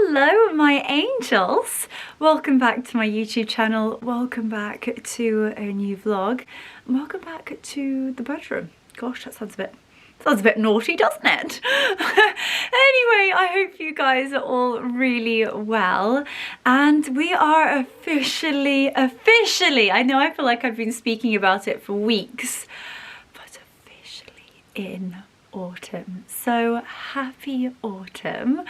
Hello my angels, welcome back to my YouTube channel, welcome back to a new vlog, and welcome back to the bedroom. Gosh, that sounds a bit naughty, doesn't it? Anyway, I hope you guys are all really well, and we are officially, I know I feel like I've been speaking about it for weeks, but officially in autumn. So happy autumn.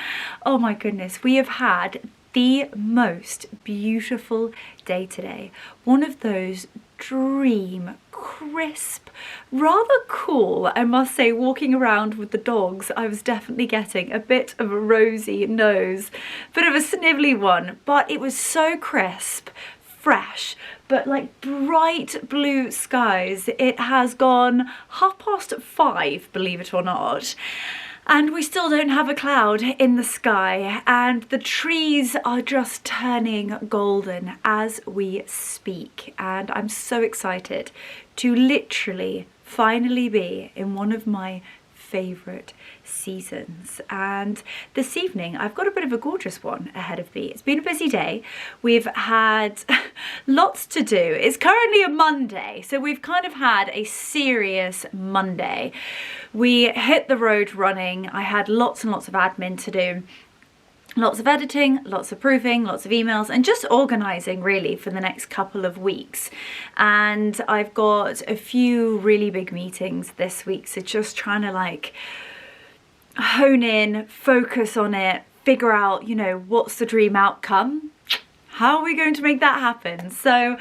Oh my goodness, we have had the most beautiful day today. One of those dream, crisp, rather cool, I must say. Walking around with the dogs, I was definitely getting a bit of a rosy nose, bit of a snivelly one, but it was so crisp, fresh, but like bright blue skies. It has gone 5:30, believe it or not, and we still don't have a cloud in the sky, and the trees are just turning golden as we speak, and I'm so excited to literally finally be in one of my favourite seasons. And this evening I've got a bit of a gorgeous one ahead of me. It's been a busy day. We've had lots to do. It's currently a Monday, so we've kind of had a serious Monday. We hit the road running. I had lots and lots of admin to do. Lots of editing, lots of proofing, lots of emails, and just organising really for the next couple of weeks. And I've got a few really big meetings this week, so just trying to like hone in, focus on it, figure out, you know, what's the dream outcome? How are we going to make that happen? So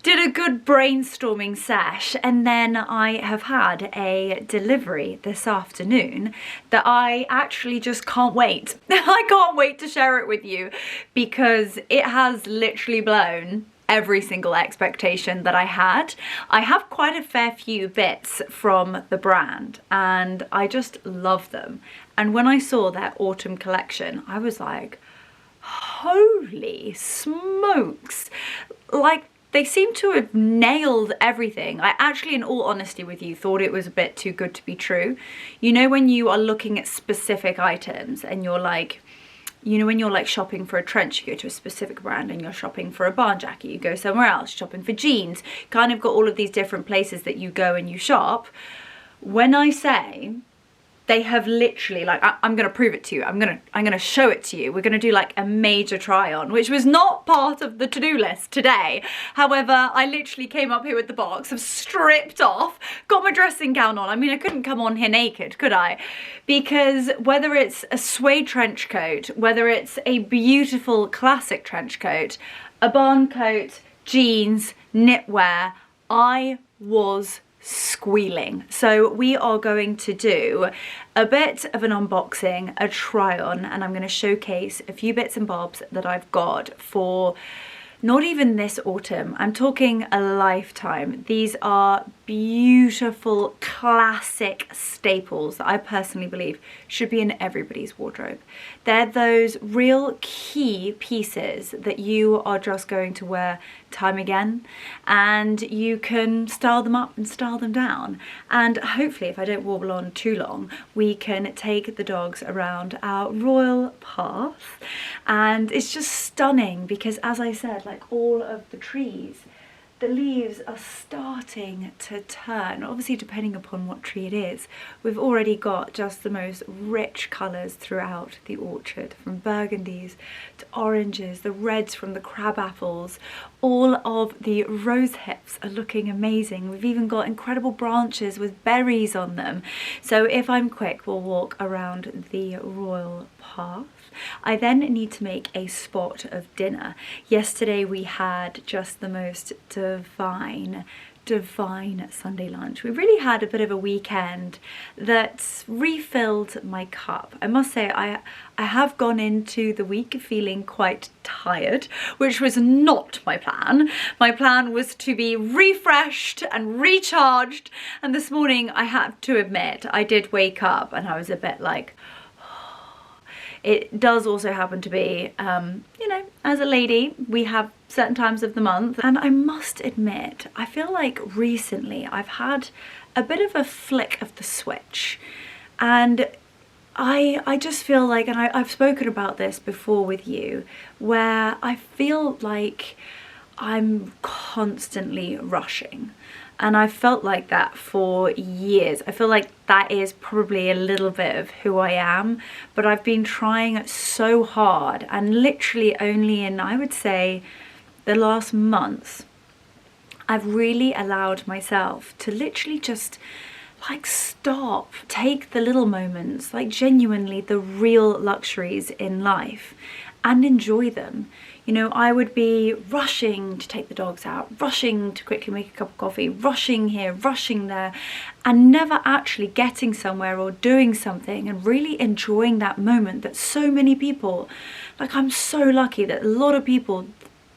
did a good brainstorming sesh, and then I have had a delivery this afternoon that I actually just can't wait. I can't wait to share it with you because it has literally blown every single expectation that I had. I have quite a fair few bits from the brand and I just love them. And when I saw their autumn collection, I was like, holy smokes, like they seem to have nailed everything. I actually, in all honesty with you, thought it was a bit too good to be true. You know, when you are looking at specific items and you're like, you know, when you're like shopping for a trench, you go to a specific brand, and you're shopping for a barn jacket, you go somewhere else, shopping for jeans, kind of got all of these different places that you go and you shop. When I say they have literally, like, I'm gonna prove it to you. I'm gonna show it to you. We're gonna do like a major try on, which was not part of the to-do list today. However, I literally came up here with the box, I've stripped off, got my dressing gown on. I mean, I couldn't come on here naked, could I? Because whether it's a suede trench coat, whether it's a beautiful classic trench coat, a barn coat, jeans, knitwear, I was squealing. So we are going to do a bit of an unboxing, a try on, and I'm going to showcase a few bits and bobs that I've got for not even this autumn, I'm talking a lifetime. These are beautiful classic staples that I personally believe should be in everybody's wardrobe. They're those real key pieces that you are just going to wear time again, and you can style them up and style them down. And hopefully, if I don't warble on too long, we can take the dogs around our royal path. And it's just stunning because, as I said, like all of the trees, the leaves are starting to turn, obviously depending upon what tree it is. We've already got just the most rich colours throughout the orchard, from burgundies to oranges, the reds from the crab apples. All of the rose hips are looking amazing. We've even got incredible branches with berries on them. So if I'm quick, we'll walk around the royal path. I then need to make a spot of dinner. Yesterday we had just the most divine Sunday lunch. We really had a bit of a weekend that refilled my cup. I must say I have gone into the week feeling quite tired, which was not my plan. My plan was to be refreshed and recharged, and this morning I have to admit I did wake up and I was a bit like, it does also happen to be, you know, as a lady, we have certain times of the month. And I must admit, I feel like recently I've had a bit of a flick of the switch. And I just feel like, and I've spoken about this before with you, where I feel like I'm constantly rushing. And I've felt like that for years. I feel like that is probably a little bit of who I am, but I've been trying so hard, and literally only in, I would say, the last months, I've really allowed myself to literally just like stop, take the little moments, like genuinely the real luxuries in life, and enjoy them. You know, I would be rushing to take the dogs out, rushing to quickly make a cup of coffee, rushing here, rushing there, and never actually getting somewhere or doing something and really enjoying that moment that so many people, like I'm so lucky that a lot of people,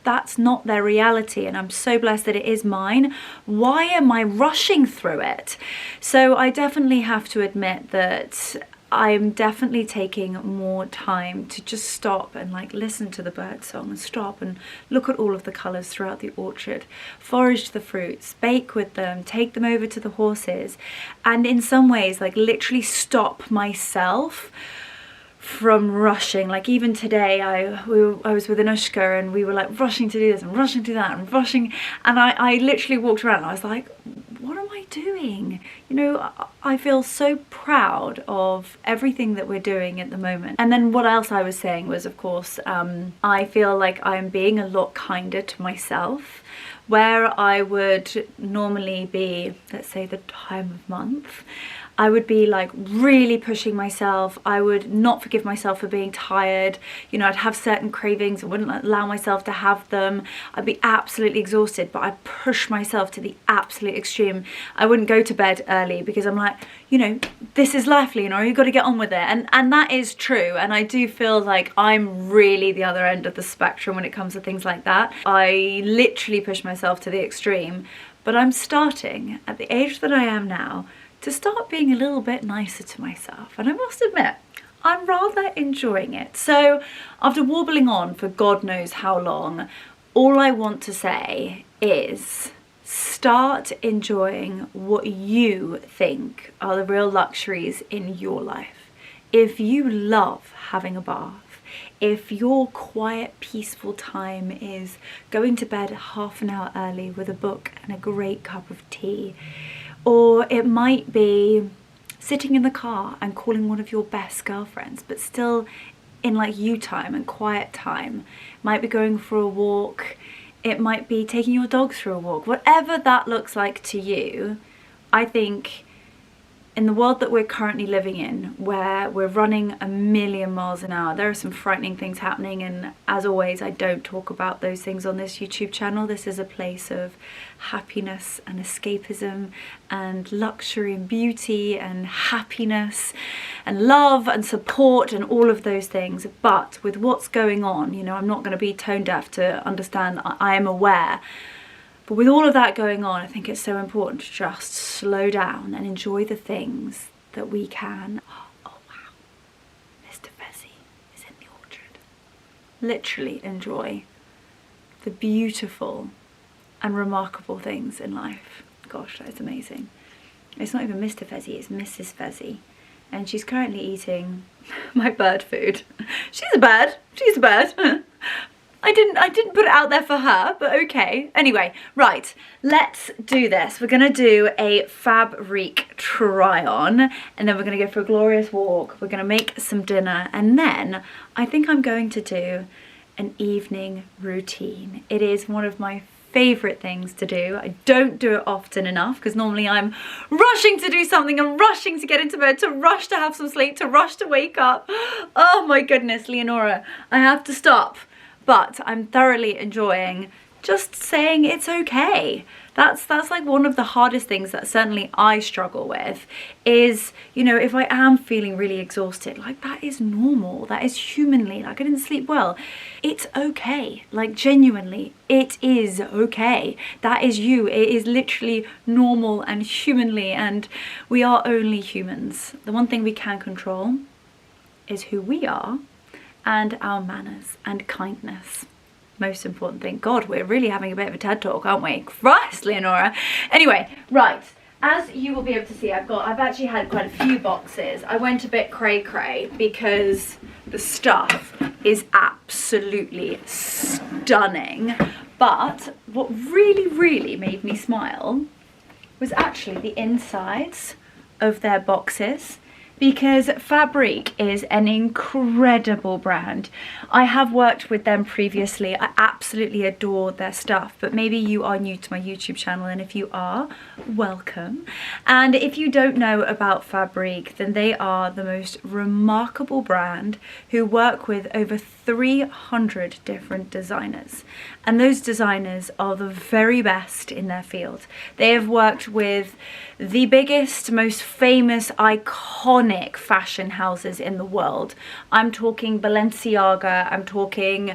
that's not their reality, and I'm so blessed that it is mine. Why am I rushing through it? So I definitely have to admit that I'm definitely taking more time to just stop and like listen to the bird song, and stop and look at all of the colours throughout the orchard, forage the fruits, bake with them, take them over to the horses, and in some ways like literally stop myself from rushing. Like even today I was with Anushka and we were like rushing to do this and rushing to do that and rushing, and I literally walked around and I was like, what am I doing? You know, I feel so proud of everything that we're doing at the moment. And then what else I was saying was, of course, I feel like I'm being a lot kinder to myself, where I would normally be, let's say the time of month, I would be like really pushing myself. I would not forgive myself for being tired. You know, I'd have certain cravings. I wouldn't allow myself to have them. I'd be absolutely exhausted, but I'd push myself to the absolute extreme. I wouldn't go to bed early because I'm like, you know, this is life, Leonora, you've got to get on with it. And that is true. And I do feel like I'm really the other end of the spectrum when it comes to things like that. I literally push myself to the extreme, but I'm starting at the age that I am now to start being a little bit nicer to myself, and I must admit I'm rather enjoying it. So after warbling on for God knows how long, all I want to say is start enjoying what you think are the real luxuries in your life. If you love having a bath, if your quiet, peaceful time is going to bed half an hour early with a book and a great cup of tea, or it might be sitting in the car and calling one of your best girlfriends, but still in like you time and quiet time. It might be going for a walk. It might be taking your dog through a walk. Whatever that looks like to you, I think in the world that we're currently living in, where we're running a million miles an hour, there are some frightening things happening, and as always, I don't talk about those things on this YouTube channel. This is a place of happiness and escapism and luxury and beauty and happiness and love and support and all of those things. But with what's going on, you know, I'm not going to be tone deaf to understand. I am aware. But with all of that going on, I think it's so important to just slow down and enjoy the things that we can. Oh wow, Mr. Fezzy is in the orchard. Literally enjoy the beautiful and remarkable things in life. Gosh, that is amazing. It's not even Mr. Fezzy, it's Mrs. Fezzy. And she's currently eating my bird food. She's a bird, she's a bird. I didn't put it out there for her, but okay. Anyway, right, let's do this. We're gonna do a Fabrique try on, and then we're gonna go for a glorious walk. We're gonna make some dinner, and then I think I'm going to do an evening routine. It is one of my favorite things to do. I don't do it often enough because normally I'm rushing to do something and rushing to get into bed, to rush to have some sleep, to rush to wake up. Oh my goodness, Leonora, I have to stop. But I'm thoroughly enjoying just saying it's okay. That's like one of the hardest things that certainly I struggle with is, you know, if I am feeling really exhausted, like that is normal, that is humanly, like I didn't sleep well. It's okay, like genuinely, it is okay. That is you, it is literally normal and humanly, and we are only humans. The one thing we can control is who we are and our manners and kindness. Most important thing. God, we're really having a bit of a TED talk, aren't we? Christ, Leonora. Anyway, right, As you will be able to see, I've actually had quite a few boxes. I went a bit cray-cray because the stuff is absolutely stunning. But what really made me smile was actually the insides of their boxes, because Fabrique is an incredible brand. I have worked with them previously. I absolutely adore their stuff, but maybe you are new to my YouTube channel, and if you are, welcome. And if you don't know about Fabrique, then they are the most remarkable brand who work with over 300 different designers. And those designers are the very best in their field. They have worked with the biggest, most famous, iconic fashion houses in the world. I'm talking Balenciaga, I'm talking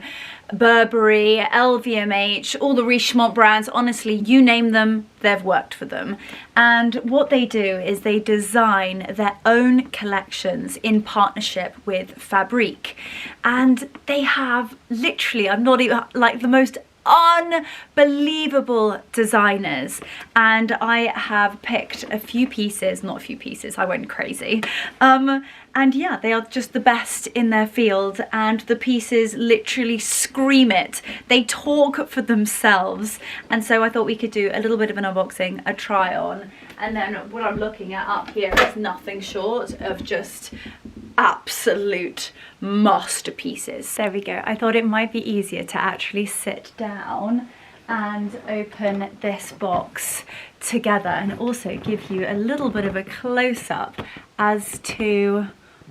Burberry, LVMH, all the Richemont brands. Honestly, you name them, they've worked for them. And what they do is they design their own collections in partnership with Fabrique. And they have literally, I'm not even, like, the most unbelievable designers, and I have picked a few pieces, not a few pieces, I went crazy, and yeah, they are just the best in their field, and the pieces literally scream it. They talk for themselves. And so I thought we could do a little bit of an unboxing, a try on, and then what I'm looking at up here is nothing short of just absolute masterpieces. There we go. I thought it might be easier to actually sit down and open this box together, and also give you a little bit of a close-up as to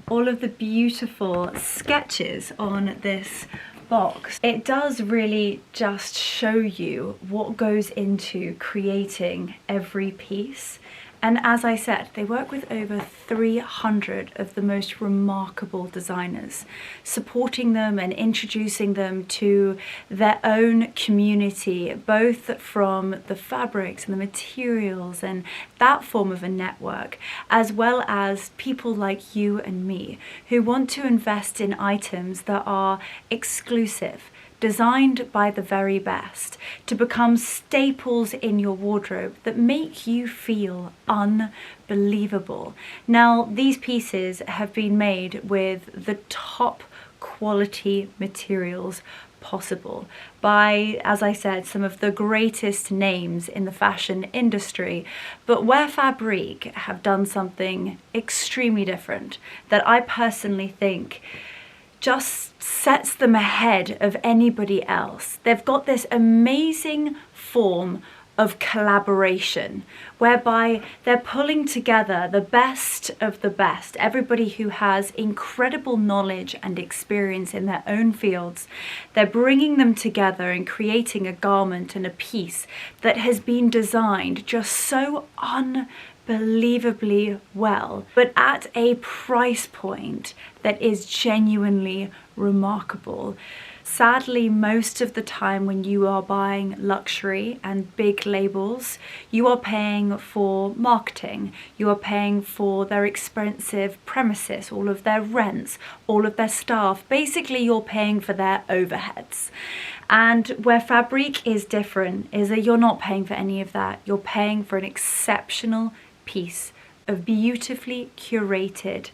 all of the beautiful sketches on this box. It does really just show you what goes into creating every piece. And as I said, they work with over 300 of the most remarkable designers, supporting them and introducing them to their own community, both from the fabrics and the materials and that form of a network, as well as people like you and me who want to invest in items that are exclusive, designed by the very best, to become staples in your wardrobe that make you feel unbelievable. Now, these pieces have been made with the top quality materials possible by, as I said, some of the greatest names in the fashion industry. But where Fabrique have done something extremely different that I personally think just sets them ahead of anybody else. They've got this amazing form of collaboration whereby they're pulling together the best of the best, everybody who has incredible knowledge and experience in their own fields. They're bringing them together and creating a garment and a piece that has been designed just so unbelievably well, but at a price point that is genuinely remarkable. Sadly, most of the time when you are buying luxury and big labels, you are paying for marketing, you are paying for their expensive premises, all of their rents, all of their staff. Basically, you're paying for their overheads. And where Fabrique is different is that you're not paying for any of that. You're paying for an exceptional piece of beautifully curated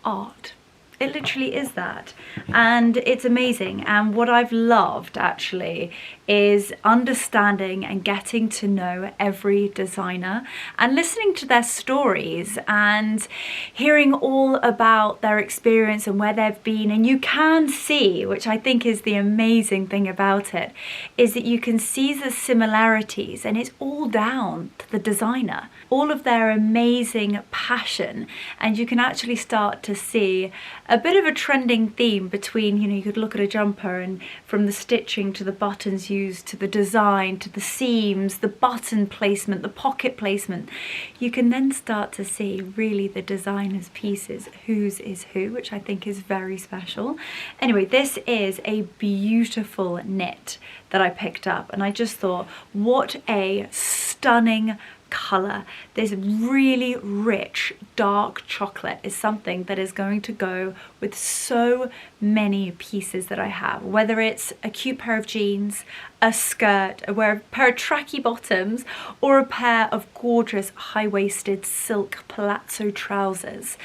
art. It literally is that, and it's amazing. And what I've loved actually is understanding and getting to know every designer and listening to their stories and hearing all about their experience and where they've been. And you can see, which I think is the amazing thing about it, is that you can see the similarities, and it's all down to the designer, all of their amazing passion. And you can actually start to see a bit of a trending theme between, you know, you could look at a jumper and from the stitching to the buttons used to the design to the seams, the button placement, the pocket placement, you can then start to see really the designer's pieces, whose is who, which I think is very special. Anyway, this is a beautiful knit that I picked up, and I just thought, what a stunning colour. This really rich dark chocolate is something that is going to go with so many pieces that I have, whether it's a cute pair of jeans, a skirt, a pair of tracky bottoms, or a pair of gorgeous high-waisted silk palazzo trousers.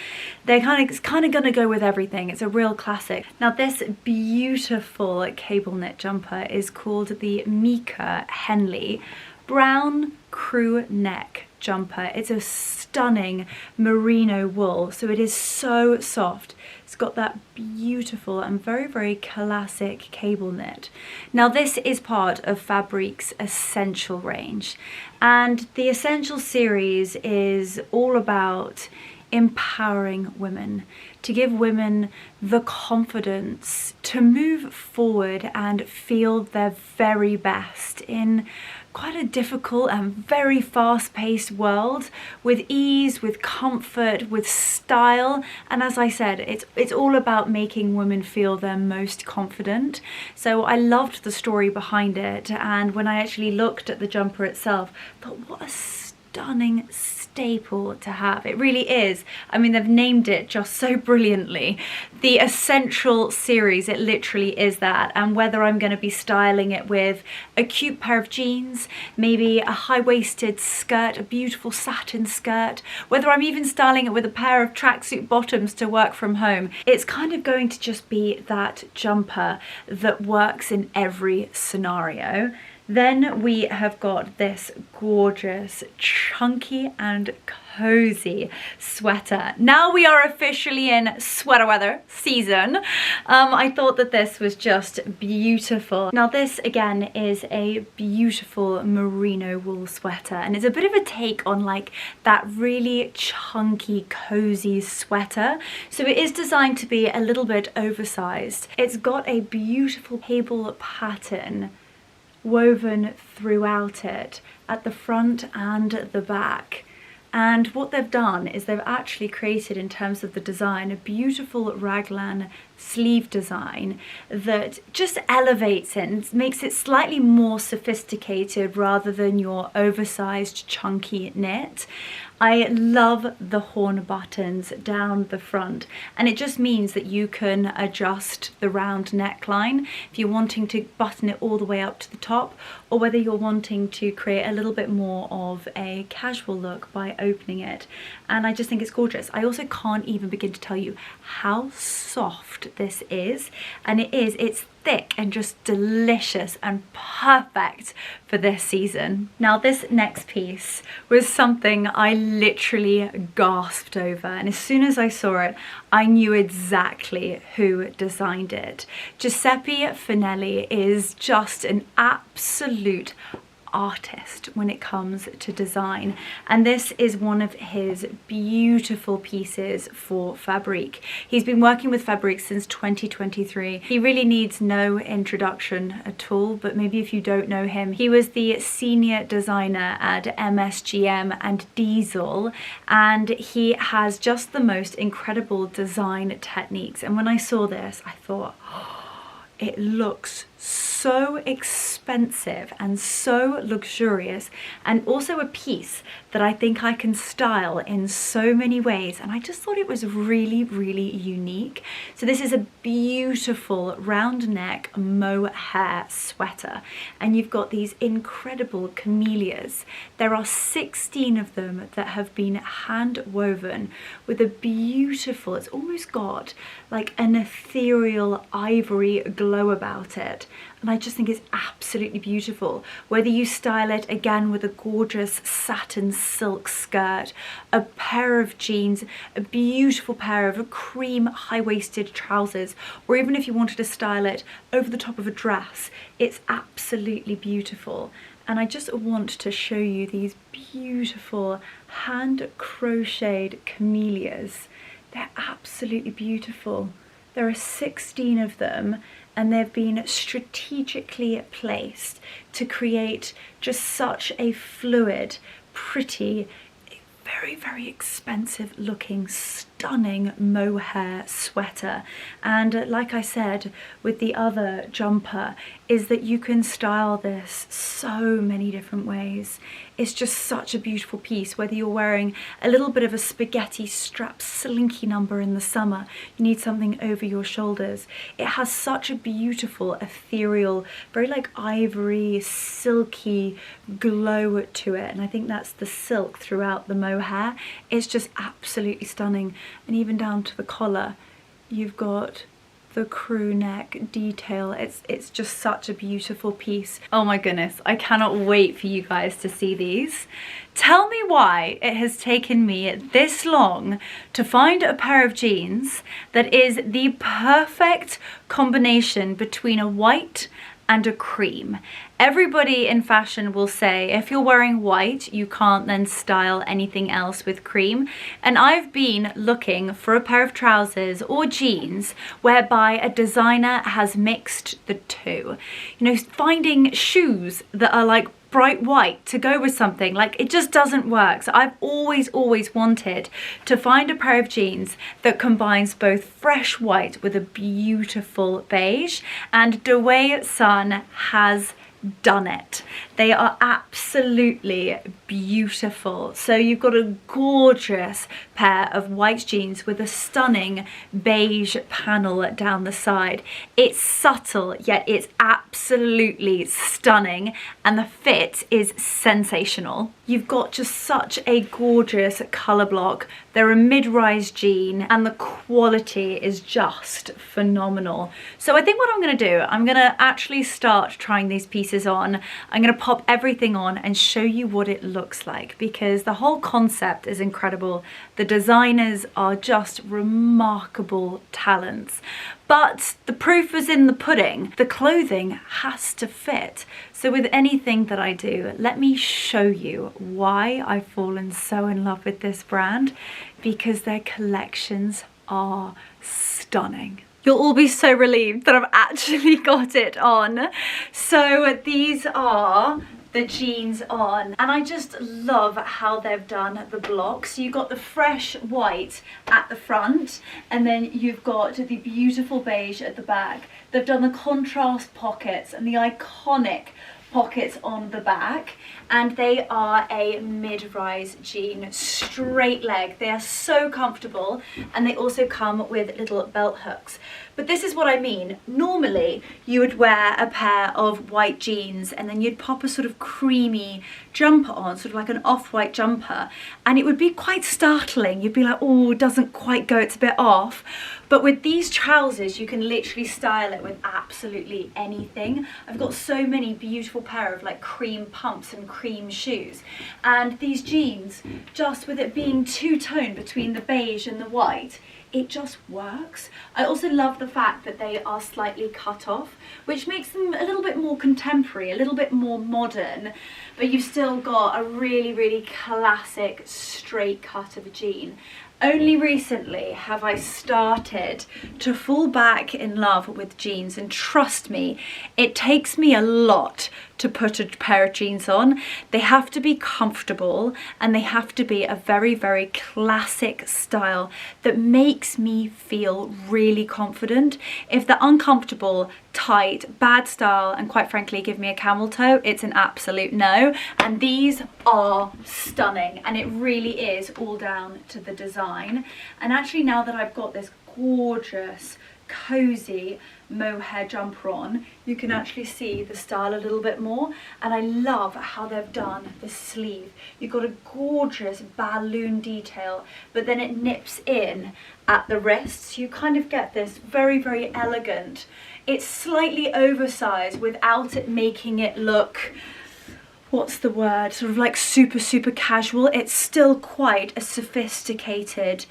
It's kind of gonna go with everything. It's a real classic. Now this beautiful cable knit jumper is called the Mika Henley brown crew neck jumper. It's a stunning merino wool, so it is so soft. It's got that beautiful and very, very classic cable knit. Now this is part of Fabrique's Essential range, and the Essential series is all about empowering women, to give women the confidence to move forward and feel their very best in quite a difficult and very fast-paced world, with ease, with comfort, with style. And as I said, it's all about making women feel their most confident. So I loved the story behind it, and when I actually looked at the jumper itself, I thought, what a stunning staple to have. It really is. I mean, they've named it just so brilliantly. The Essential series, it literally is that. And whether I'm going to be styling it with a cute pair of jeans, maybe a high-waisted skirt, a beautiful satin skirt, whether I'm even styling it with a pair of tracksuit bottoms to work from home, it's kind of going to just be that jumper that works in every scenario. Then we have got this gorgeous, chunky and cozy sweater. Now we are officially in sweater weather season. I thought that this was just beautiful. Now this again is a beautiful merino wool sweater, and it's a bit of a take on like that really chunky, cozy sweater. So it is designed to be a little bit oversized. It's got a beautiful cable pattern woven throughout it at the front and the back. And what they've done is they've actually created, in terms of the design, a beautiful raglan sleeve design that just elevates it and makes it slightly more sophisticated rather than your oversized chunky knit. I love the horn buttons down the front, and it just means that you can adjust the round neckline if you're wanting to button it all the way up to the top, or whether you're wanting to create a little bit more of a casual look by opening it. And I just think it's gorgeous. I also can't even begin to tell you how soft this is, and it's thick and just delicious and perfect for this season. Now this next piece was something I literally gasped over, and as soon as I saw it I knew exactly who designed it. Giuseppe Finelli is just an absolute artist when it comes to design, and this is one of his beautiful pieces for Fabrique. He's been working with Fabrique since 2023. He really needs no introduction at all, but maybe if you don't know him, he was the senior designer at MSGM and Idyl, and he has just the most incredible design techniques. And when I saw this I thought, oh, it looks so expensive and so luxurious, and also a piece that I think I can style in so many ways, and I just thought it was really, really unique. So this is a beautiful round neck mohair sweater, and you've got these incredible camellias. There are 16 of them that have been hand woven with a beautiful, it's almost got like an ethereal ivory glow about it. And I just think it's absolutely beautiful. Whether you style it again with a gorgeous satin silk skirt, a pair of jeans, a beautiful pair of cream high-waisted trousers, or even if you wanted to style it over the top of a dress, it's absolutely beautiful. And I just want to show you these beautiful hand crocheted camellias. They're absolutely beautiful. There are 16 of them, and they've been strategically placed to create just such a fluid, pretty, very, very expensive looking, stunning stunning mohair sweater. And like I said with the other jumper, is that you can style this so many different ways. It's just such a beautiful piece, whether you're wearing a little bit of a spaghetti strap slinky number in the summer, you need something over your shoulders. It has such a beautiful, ethereal, very like ivory, silky glow to it. And I think that's the silk throughout the mohair. It's just absolutely stunning. And even down to the collar, you've got the crew neck detail. It's just such a beautiful piece. Oh my goodness, I cannot wait for you guys to see these. Tell me why it has taken me this long to find a pair of jeans that is the perfect combination between a white and a cream. Everybody in fashion will say if you're wearing white, you can't then style anything else with cream. And I've been looking for a pair of trousers or jeans whereby a designer has mixed the two. You know, finding shoes that are like bright white to go with something, like it just doesn't work. So I've always wanted to find a pair of jeans that combines both fresh white with a beautiful beige, and Dway Sun has done it. They are absolutely beautiful. So you've got a gorgeous pair of white jeans with a stunning beige panel down the side. It's subtle, yet it's absolutely stunning, and the fit is sensational. You've got just such a gorgeous colour block. They're a mid-rise jean and the quality is just phenomenal. So I think what I'm going to do, I'm going to actually start trying these pieces on. I'm going to pop everything on and show you what it looks like, because the whole concept is incredible. The designers are just remarkable talents. But the proof is in the pudding. The clothing has to fit. So with anything that I do, let me show you why I've fallen so in love with this brand, because their collections are stunning. You'll all be so relieved that I've actually got it on. So these are the jeans on, and I just love how they've done the block. So you've got the fresh white at the front, and then you've got the beautiful beige at the back. They've done the contrast pockets and the iconic pockets on the back, and they are a mid-rise jean, straight leg. They are so comfortable, and they also come with little belt hooks. But this is what I mean. Normally you would wear a pair of white jeans and then you'd pop a sort of creamy jumper on, sort of like an off-white jumper, and it would be quite startling. You'd be like, oh, it doesn't quite go, it's a bit off. But with these trousers, you can literally style it with absolutely anything. I've got so many beautiful pair of like cream pumps and cream shoes. And these jeans, just with it being two-tone between the beige and the white, it just works. I also love the fact that they are slightly cut off, which makes them a little bit more contemporary, a little bit more modern, but you've still got a really classic straight cut of a jean. Only recently have I started to fall back in love with jeans, and trust me, it takes me a lot to put a pair of jeans on. They have to be comfortable, and they have to be a very classic style that makes me feel really confident. If they're uncomfortable, tight, bad style, and quite frankly give me a camel toe, it's an absolute no. And these are stunning, and it really is all down to the design. And actually, now that I've got this gorgeous cozy mohair jumper on, you can actually see the style a little bit more, and I love how they've done the sleeve. You've got a gorgeous balloon detail, but then it nips in at the wrists. You kind of get this very elegant, it's slightly oversized without it making it look, what's the word, sort of like super casual. It's still quite a sophisticated,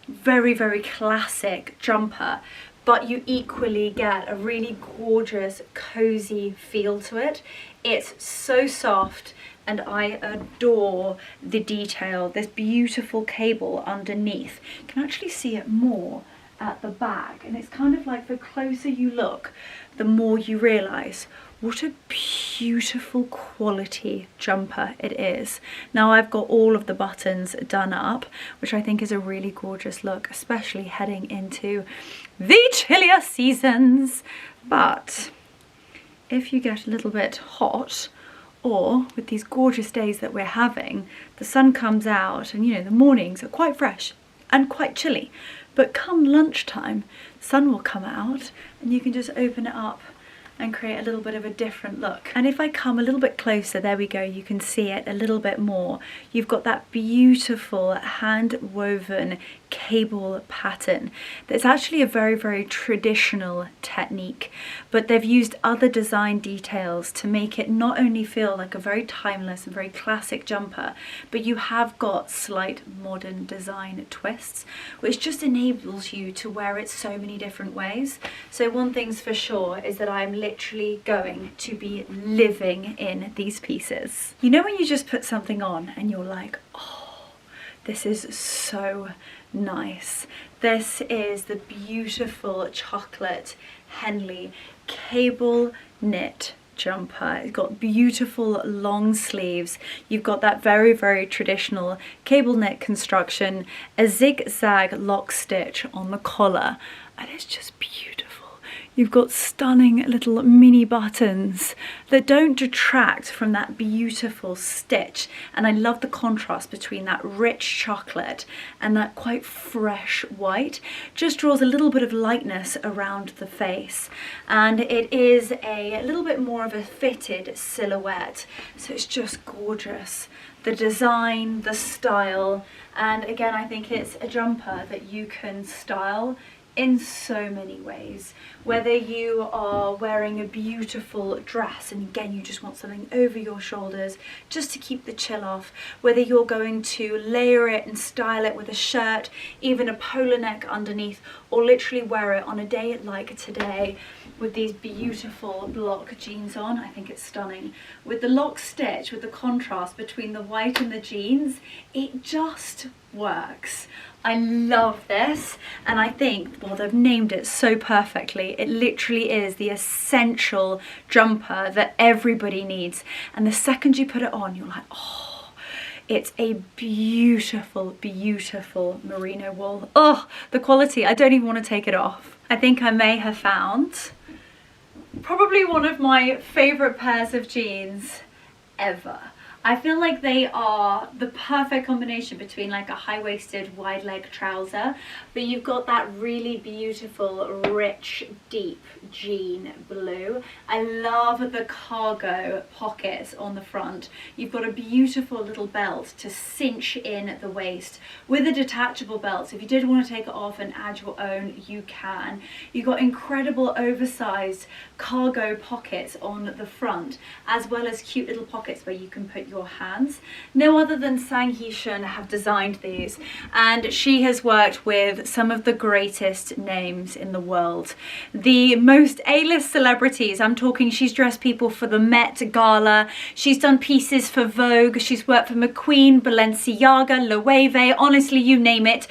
very classic jumper, but you equally get a really gorgeous cozy feel to it. It's so soft, and I adore the detail. This beautiful cable underneath, you can actually see it more at the back, and it's kind of like the closer you look, the more you realize What a beautiful quality jumper it is. Now I've got all of the buttons done up, which I think is a really gorgeous look, especially heading into the chillier seasons. But if you get a little bit hot, or with these gorgeous days that we're having, the sun comes out and, you know, the mornings are quite fresh and quite chilly. But come lunchtime, the sun will come out and you can just open it up and create a little bit of a different look. And if I come a little bit closer, there we go, you can see it a little bit more. You've got that beautiful hand woven cable pattern that's actually a very, very traditional technique, but they've used other design details to make it not only feel like a very timeless and very classic jumper, but you have got slight modern design twists, which just enables you to wear it so many different ways. So one thing's for sure is that I'm literally going to be living in these pieces. You know when you just put something on and you're like, oh, this is so nice. This is the beautiful chocolate Henley cable knit jumper. It's got beautiful long sleeves. You've got that very, very traditional cable knit construction, a zigzag lock stitch on the collar, and it's just beautiful. You've got stunning little mini buttons that don't detract from that beautiful stitch. And I love the contrast between that rich chocolate and that quite fresh white. Just draws a little bit of lightness around the face. And it is a little bit more of a fitted silhouette. So it's just gorgeous. The design, the style, and again, I think it's a jumper that you can style in so many ways. Whether you are wearing a beautiful dress and again you just want something over your shoulders just to keep the chill off, whether you're going to layer it and style it with a shirt, even a polo neck underneath, or literally wear it on a day like today with these beautiful block jeans on, I think it's stunning. With the lock stitch, with the contrast between the white and the jeans, it just works. I love this, and I think, well, they've named it so perfectly. It literally is the essential jumper that everybody needs. And the second you put it on, you're like, oh, it's a beautiful, beautiful merino wool. Oh, the quality, I don't even want to take it off. I think I may have found probably one of my favorite pairs of jeans ever. I feel like they are the perfect combination between like a high-waisted wide leg trouser, but you've got that really beautiful rich deep jean blue. I love the cargo pockets on the front. You've got a beautiful little belt to cinch in the waist with a detachable belt, so if you did want to take it off and add your own, you can. You've got incredible oversized cargo pockets on the front, as well as cute little pockets where you can put your hands. No other than Sang Hee-shun have designed these, and she has worked with some of the greatest names in the world. The most A-list celebrities, I'm talking, she's dressed people for the Met Gala, she's done pieces for Vogue, she's worked for McQueen, Balenciaga, Loewe, honestly, you name it,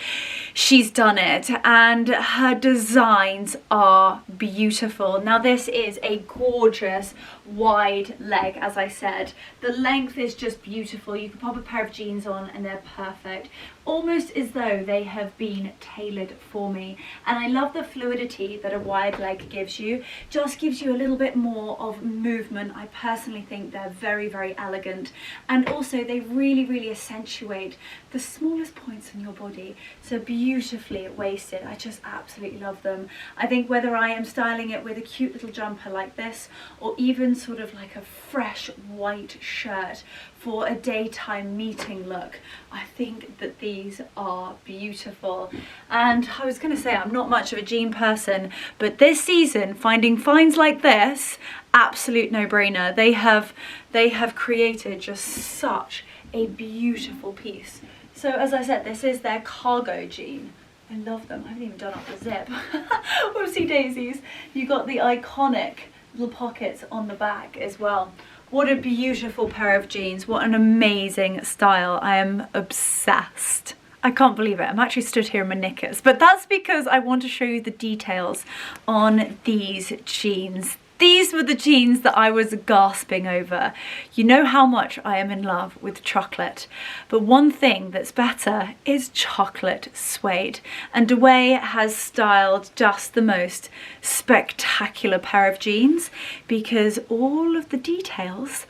she's done it, and her designs are beautiful. Now this is a gorgeous wide leg, as I said. The length is just beautiful. You can pop a pair of jeans on and they're perfect, almost as though they have been tailored for me. And I love the fluidity that a wide leg gives you. Just gives you a little bit more of movement. I personally think they're very, very elegant, and also they really, really accentuate the smallest points in your body. So beautifully waisted. I just absolutely love them. I think whether I am styling it with a cute little jumper like this, or even sort of like a fresh white shirt for a daytime meeting look, I think that these are beautiful. And I was going to say, I'm not much of a jean person, but this season finding finds like this, absolute no-brainer. They have created just such a beautiful piece. So as I said, this is their cargo jean. I love them. I haven't even done up the zip. Whoopsie daisies. You got the iconic little pockets on the back as well. What a beautiful pair of jeans. What an amazing style. I am obsessed. I can't believe it. I'm actually stood here in my knickers, but that's because I want to show you the details on these jeans. These were the jeans that I was gasping over. You know how much I am in love with chocolate, but one thing that's better is chocolate suede. And Dway has styled just the most spectacular pair of jeans because all of the details,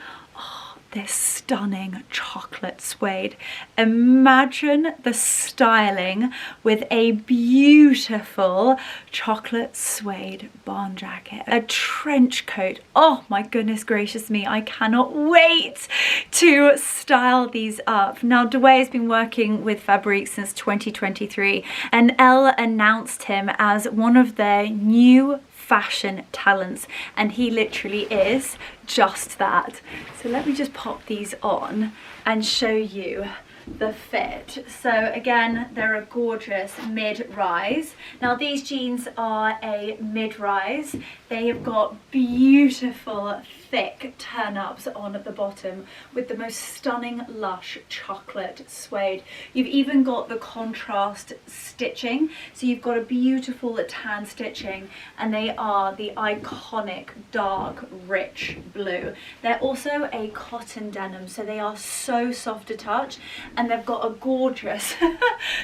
this stunning chocolate suede. Imagine the styling with a beautiful chocolate suede barn jacket, a trench coat. Oh my goodness gracious me, I cannot wait to style these up. Now, Dway has been working with Fabrique since 2023, and Elle announced him as one of their new fashion talents, and he literally is just that. So let me just pop these on and show you the fit. So again, they're a gorgeous mid-rise. Now these jeans are a mid-rise. They have got beautiful thick turn-ups on at the bottom with the most stunning lush chocolate suede. You've even got the contrast stitching, so you've got a beautiful tan stitching, and they are the iconic dark rich blue. They're also a cotton denim, so they are so soft to touch, and they've got a gorgeous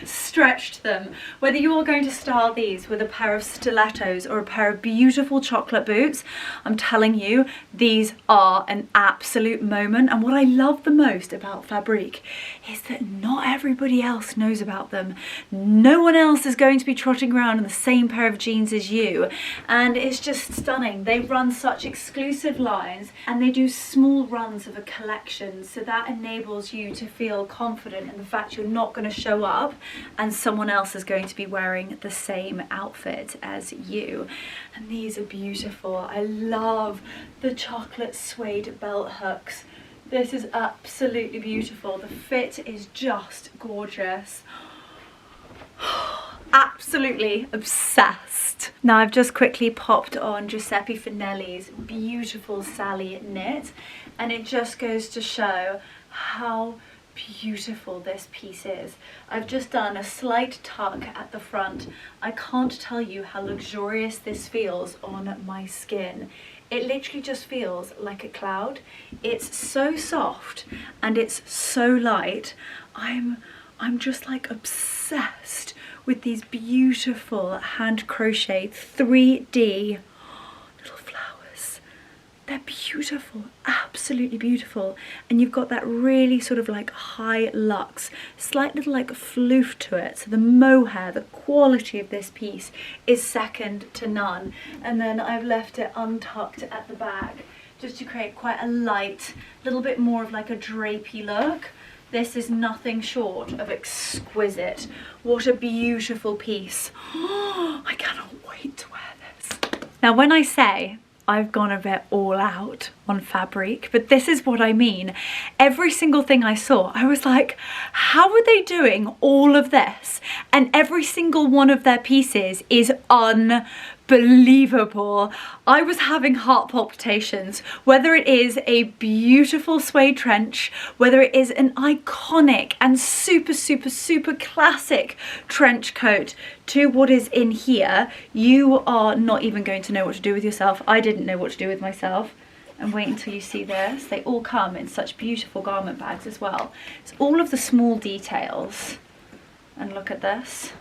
stretch to them. Whether you're going to style these with a pair of stilettos or a pair of beautiful chocolate boots, I'm telling you, these are an absolute moment. And what I love the most about Fabrique is that not everybody else knows about them. No one else is going to be trotting around in the same pair of jeans as you, and it's just stunning. They run such exclusive lines, and they do small runs of a collection, so that enables you to feel confident in the fact you're not going to show up and someone else is going to be wearing the same outfit as you. And these are beautiful. I love the chocolate suede belt hooks. This is absolutely beautiful. The fit is just gorgeous. Absolutely obsessed. Now I've just quickly popped on Giuseppe Finelli's beautiful Sally knit, and it just goes to show how beautiful this piece is. I've just done a slight tuck at the front. I can't tell you how luxurious this feels on my skin. It literally just feels like a cloud. It's so soft and it's so light. I'm just like obsessed with these beautiful hand crochet 3D little flowers. They're beautiful, absolutely beautiful. And you've got that really sort of like high luxe, slight little like floof to it. So the mohair, the quality of this piece is second to none. And then I've left it untucked at the back just to create quite a light, little bit more of like a drapey look. This is nothing short of exquisite. What a beautiful piece. Oh, I cannot wait to wear this. Now when I say I've gone a bit all out on Fabrique, but this is what I mean. Every single thing I saw, I was like, how are they doing all of this? And every single one of their pieces is unbelievable. I was having heart palpitations, whether it is a beautiful suede trench, whether it is an iconic and super, super, super classic trench coat, to what is in here. You are not even going to know what to do with yourself. I didn't know what to do with myself. And wait until you see this. They all come in such beautiful garment bags as well. It's all of the small details. And look at this.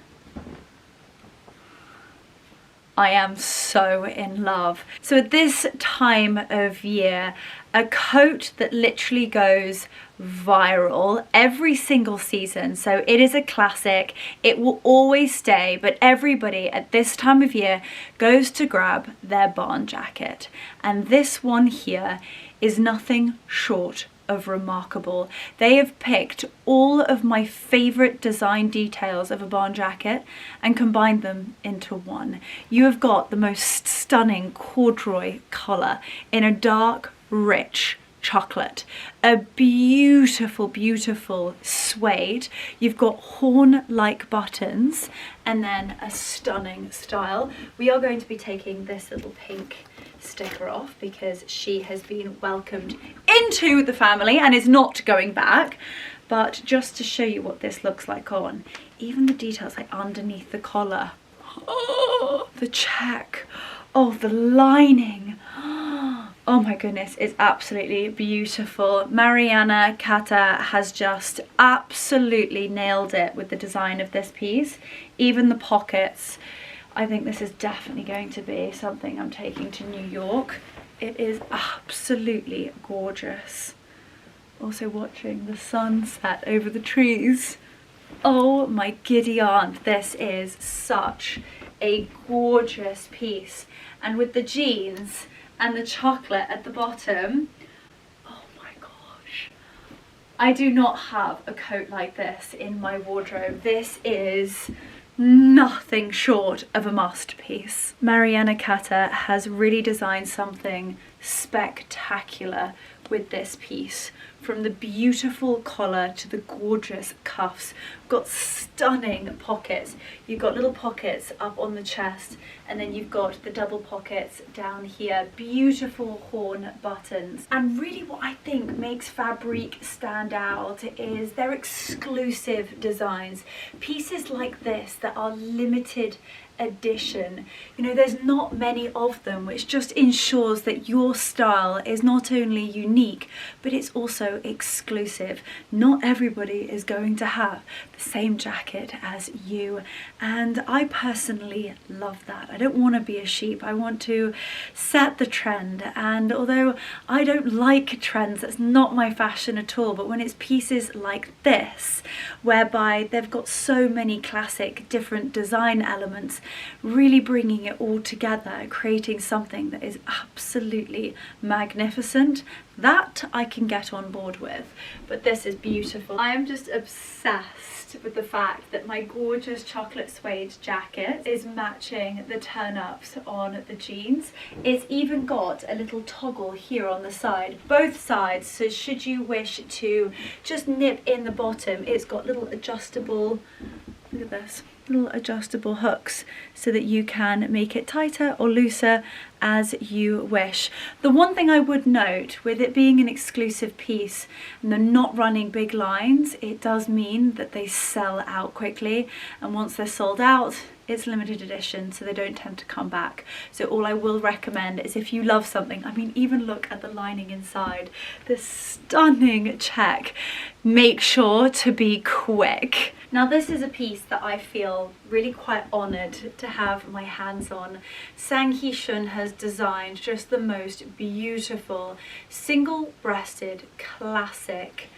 I am so in love. So at this time of year, a coat that literally goes viral every single season. So it is a classic, it will always stay, but everybody at this time of year goes to grab their barn jacket. And this one here is nothing short of remarkable. They have picked all of my favorite design details of a barn jacket and combined them into one. You have got the most stunning corduroy color in a dark, rich chocolate, a beautiful, beautiful suede. You've got horn-like buttons, and then a stunning style. We are going to be taking this little pink sticker off because she has been welcomed into the family and is not going back. But just to show you what this looks like on, even the details like underneath the collar, oh, the check, oh, the lining. Oh my goodness, it's absolutely beautiful. Mariana Kata has just absolutely nailed it with the design of this piece. Even the pockets. I think this is definitely going to be something I'm taking to New York. It is absolutely gorgeous. Also watching the sunset over the trees. Oh my giddy aunt, this is such a gorgeous piece. And with the jeans and the chocolate at the bottom, oh my gosh. I do not have a coat like this in my wardrobe. This is nothing short of a masterpiece. Mariana Kata has really designed something spectacular with this piece. From the beautiful collar to the gorgeous cuffs. Got stunning pockets. You've got little pockets up on the chest, and then you've got the double pockets down here. Beautiful horn buttons. And really what I think makes Fabrique stand out is their exclusive designs. Pieces like this that are limited edition. You know, there's not many of them, which just ensures that your style is not only unique, but it's also exclusive. Not everybody is going to have the same jacket as you, and I personally love that. I don't want to be a sheep. I want to set the trend, and although I don't like trends, that's not my fashion at all, but when it's pieces like this, whereby they've got so many classic different design elements, really bringing it all together, creating something that is absolutely magnificent, that I can get on board with. But this is beautiful. I am just obsessed with the fact that my gorgeous chocolate suede jacket is matching the turn-ups on the jeans. It's even got a little toggle here on the side, both sides, so should you wish to just nip in the bottom, it's got little adjustable, look at this, little adjustable hooks so that you can make it tighter or looser as you wish. The one thing I would note, with it being an exclusive piece and they're not running big lines, it does mean that they sell out quickly, and once they're sold out, it's limited edition, so they don't tend to come back. So all I will recommend is, if you love something, I mean, even look at the lining inside, this stunning check, make sure to be quick. Now this is a piece that I feel really quite honoured to have my hands on. Sang Hee-shun has designed just the most beautiful single-breasted classic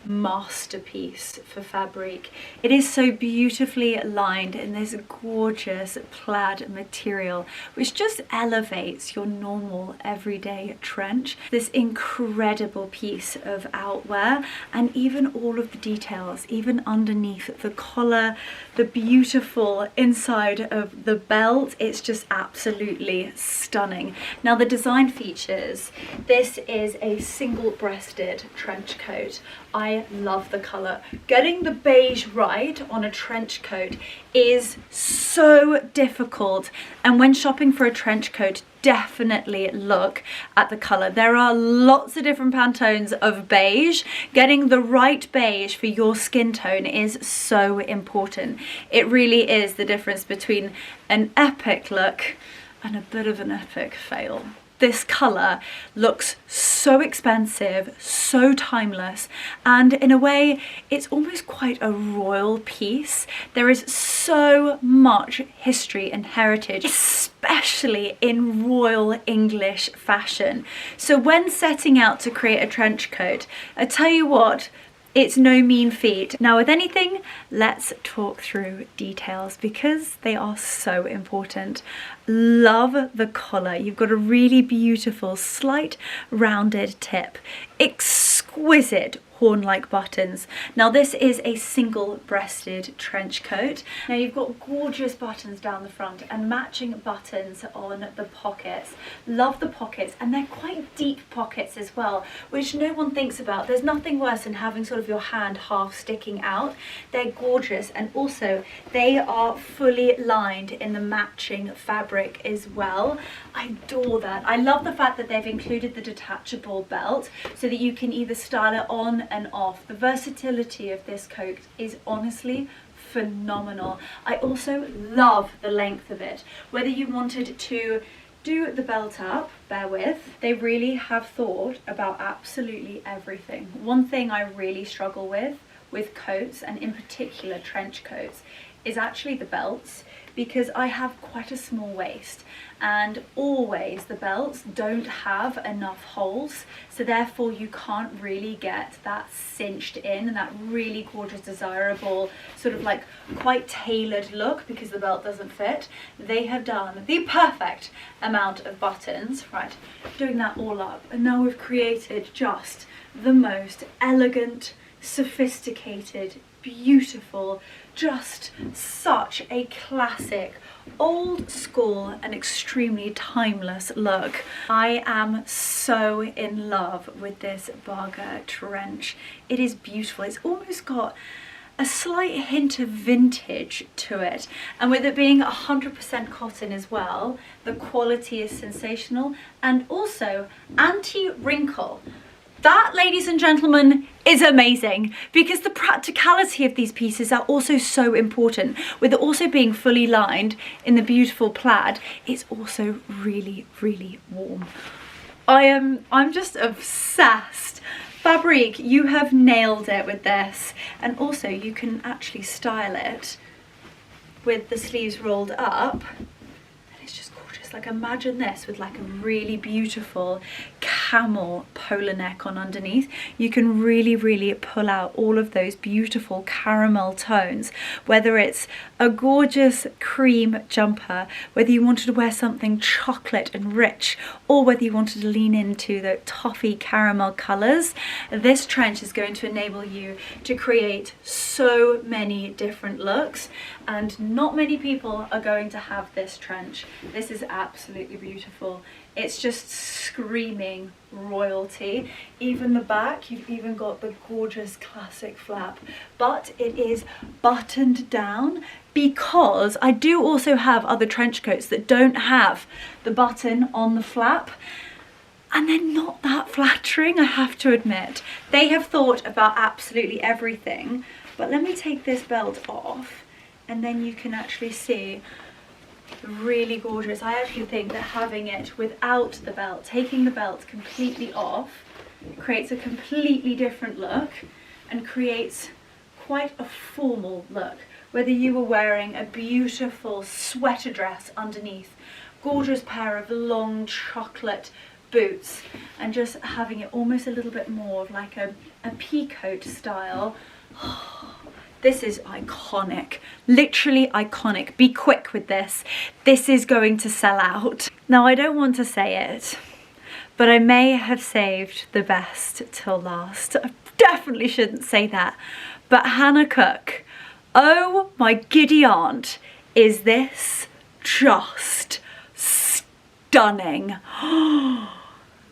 masterpiece for Fabrique. It is so beautifully lined in this gorgeous plaid material, which just elevates your normal everyday trench. This incredible piece of outwear, and even all of the details, even underneath the collar, the beautiful inside of the belt, it's just absolutely stunning. Now the design features, this is a single-breasted trench coat. I love the colour. Getting the beige right on a trench coat is so difficult, and when shopping for a trench coat, definitely look at the colour. There are lots of different Pantones of beige. Getting the right beige for your skin tone is so important. It really is the difference between an epic look and a bit of an epic fail. This colour looks so expensive, so timeless, and in a way it's almost quite a royal piece. There is so much history and heritage, especially in royal English fashion. So when setting out to create a trench coat, I tell you what, it's no mean feat. Now with anything, let's talk through details because they are so important. Love the collar. You've got a really beautiful, slight rounded tip. Exquisite horn-like buttons. Now this is a single-breasted trench coat. Now you've got gorgeous buttons down the front and matching buttons on the pockets. Love the pockets, and they're quite deep pockets as well, which no one thinks about. There's nothing worse than having sort of your hand half sticking out. They're gorgeous, and also they are fully lined in the matching fabric as well. I adore that. I love the fact that they've included the detachable belt so that you can either style it on and off. The versatility of this coat is honestly phenomenal. I also love the length of it. Whether you wanted to do the belt up, bear with. They really have thought about absolutely everything. One thing I really struggle with coats, and in particular trench coats, is actually the belts, because I have quite a small waist and always the belts don't have enough holes, so therefore you can't really get that cinched in and that really gorgeous, desirable, sort of like quite tailored look because the belt doesn't fit. They have done the perfect amount of buttons, right, doing that all up, and now we've created just the most elegant, sophisticated, beautiful, just such a classic, old school and extremely timeless look. I am so in love with this Barger trench. It is beautiful. It's almost got a slight hint of vintage to it, and with it being 100% cotton as well, the quality is sensational and also anti-wrinkle. That, ladies and gentlemen, is amazing, because the practicality of these pieces are also so important. With it also being fully lined in the beautiful plaid, it's also really, really warm. I'm just obsessed. Fabrique, you have nailed it with this, and also you can actually style it with the sleeves rolled up. It's just gorgeous. Like, imagine this with like a really beautiful camel polar neck on underneath. You can really, really pull out all of those beautiful caramel tones, whether it's a gorgeous cream jumper, whether you wanted to wear something chocolate and rich, or whether you wanted to lean into the toffee caramel colors. This trench is going to enable you to create so many different looks, and not many people are going to have this trench. This is absolutely beautiful. It's just screaming royalty. Even the back, you've even got the gorgeous classic flap, but it is buttoned down, because I do also have other trench coats that don't have the button on the flap, and they're not that flattering, I have to admit. They have thought about absolutely everything. But let me take this belt off, and then you can actually see really gorgeous. I actually think that having it without the belt, taking the belt completely off, creates a completely different look and creates quite a formal look. Whether you were wearing a beautiful sweater dress underneath, gorgeous pair of long chocolate boots, and just having it almost a little bit more of like a peacoat style. This is iconic, literally iconic. Be quick with this. This is going to sell out. Now, I don't want to say it, but I may have saved the best till last. I definitely shouldn't say that. But Hannah Cook, oh my giddy aunt, is this just stunning.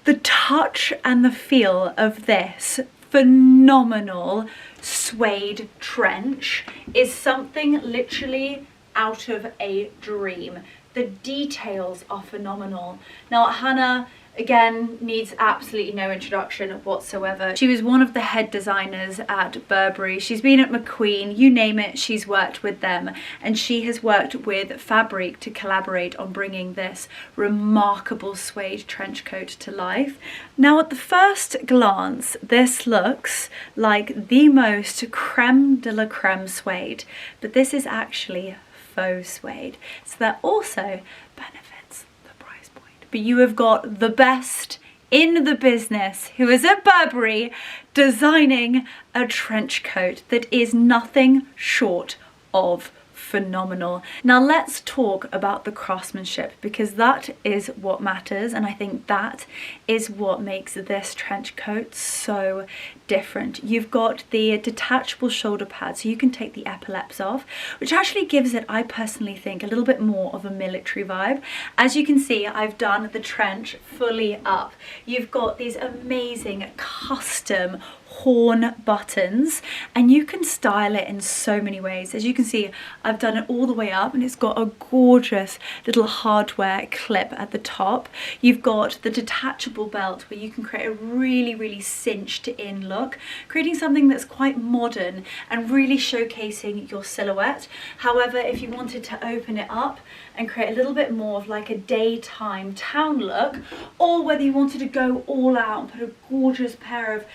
The touch and the feel of this phenomenal suede trench is something literally out of a dream. The details are phenomenal. Now, Hannah, again, needs absolutely no introduction whatsoever. She was one of the head designers at Burberry. She's been at McQueen, you name it, she's worked with them. And she has worked with Fabrique to collaborate on bringing this remarkable suede trench coat to life. Now, at the first glance, this looks like the most creme de la creme suede, but this is actually faux suede. So that also benefits the price point. But you have got the best in the business who is at Burberry designing a trench coat that is nothing short of phenomenal. Now let's talk about the craftsmanship, because that is what matters, and I think that is what makes this trench coat so different. You've got the detachable shoulder pads, so you can take the epaulets off, which actually gives it, I personally think, a little bit more of a military vibe. As you can see, I've done the trench fully up. You've got these amazing custom horn buttons, and you can style it in so many ways. As you can see, I've done it all the way up, and it's got a gorgeous little hardware clip at the top. You've got the detachable belt where you can create a really cinched in look, creating something that's quite modern and really showcasing your silhouette. However, if you wanted to open it up and create a little bit more of like a daytime town look, or whether you wanted to go all out and put a gorgeous pair of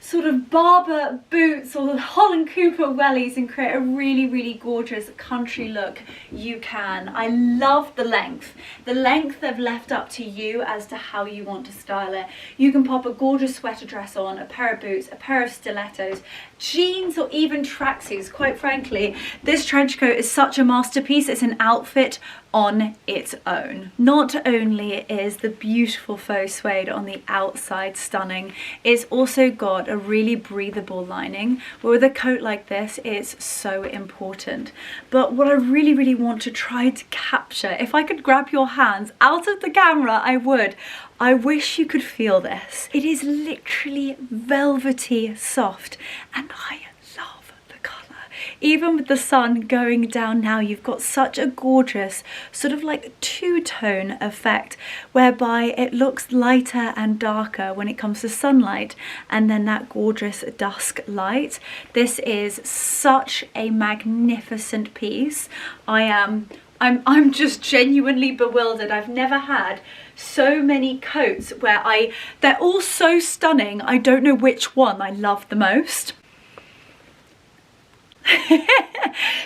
sort of barber boots or the Holland Cooper wellies and create a really gorgeous country look, you can. I love the length. The length I've left up to you as to how you want to style it. You can pop a gorgeous sweater dress on, a pair of boots, a pair of stilettos, jeans, or even tracksuits. Quite frankly, this trench coat is such a masterpiece. It's an outfit on its own. Not only is the beautiful faux suede on the outside stunning, it's also got a really breathable lining, but with a coat like this it's so important. But what I really want to try to capture, if I could grab your hands out of the camera, I would. I wish you could feel this. It is literally velvety soft, and I love the colour. Even with the sun going down now, you've got such a gorgeous sort of like two-tone effect, whereby it looks lighter and darker when it comes to sunlight, and then that gorgeous dusk light. This is such a magnificent piece. I'm just genuinely bewildered. I've never had so many coats where they're all so stunning, I don't know which one I love the most.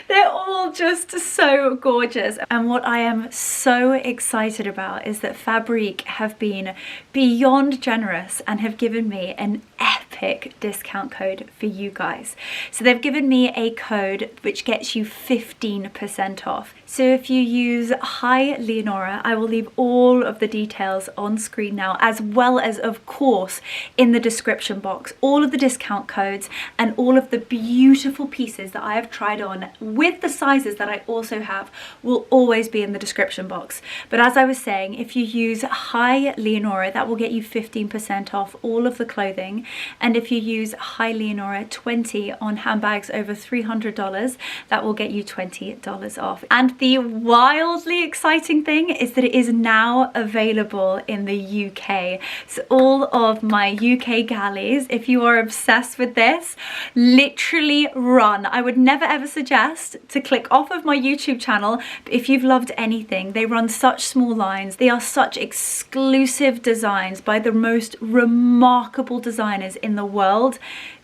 They're all just so gorgeous, and what I am so excited about is that Fabrique have been beyond generous and have given me an epic discount code for you guys. So they've given me a code which gets you 15% off. So if you use Hi Leonora, I will leave all of the details on screen now, as well as of course in the description box, all of the discount codes and all of the beautiful pieces that I have tried on with the sizes that I also have will always be in the description box. But as I was saying, if you use Hi Leonora, that will get you 15% off all of the clothing, and if you use Hi Leonora 20 on handbags over $300, that will get you $20 off. And the wildly exciting thing is that it is now available in the UK. So all of my UK galleys, if you are obsessed with this, literally run. I would never ever suggest to click off of my YouTube channel, but if you've loved anything, they run such small lines. They are such exclusive designs by the most remarkable designers in the world.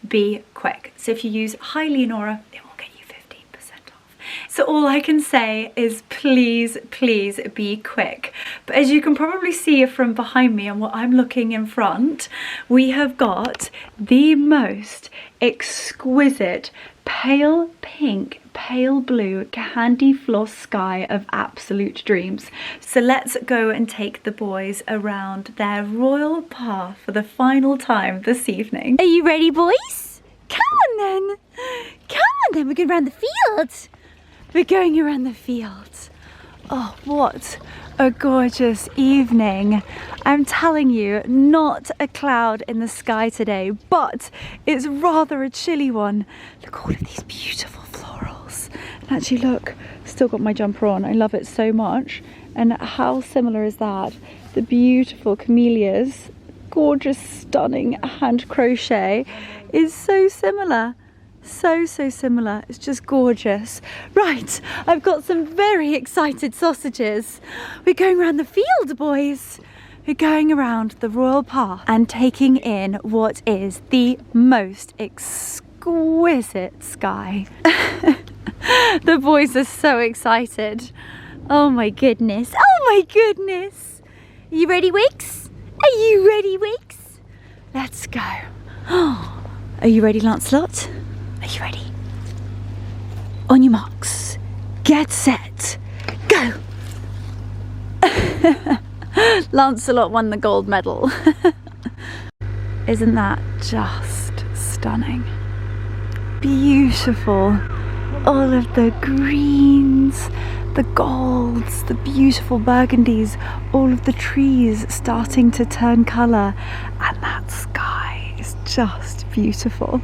Be quick. So if you use Hi Leonora, it will get you 15% off. So all I can say is please be quick. But as you can probably see from behind me and what I'm looking in front, we have got the most exquisite pale pink, pale blue, candy floss sky of absolute dreams. So let's go and take the boys around their royal path for the final time this evening. Are you ready, boys? Come on then. Come on then, we're going around the field. We're going around the field. Oh, what a gorgeous evening. I'm telling you, not a cloud in the sky today, but it's rather a chilly one. Look at all of these beautiful florals. And actually look, still got my jumper on. I love it so much. And how similar is that? The beautiful camellias, gorgeous, stunning hand crochet is so similar. So similar. It's just gorgeous. Right, I've got some very excited sausages. We're going around the field, boys. We're going around the royal path and taking in what is the most exquisite sky. The boys are so excited. Oh my goodness. Oh my goodness. Are you ready, Wicks? Are you ready, Wicks? Let's go. Are you ready, Lancelot? Are you ready? On your marks, get set, go! Lancelot won the gold medal. Isn't that just stunning? Beautiful. All of the greens, the golds, the beautiful burgundies, all of the trees starting to turn colour, and that sky is just beautiful.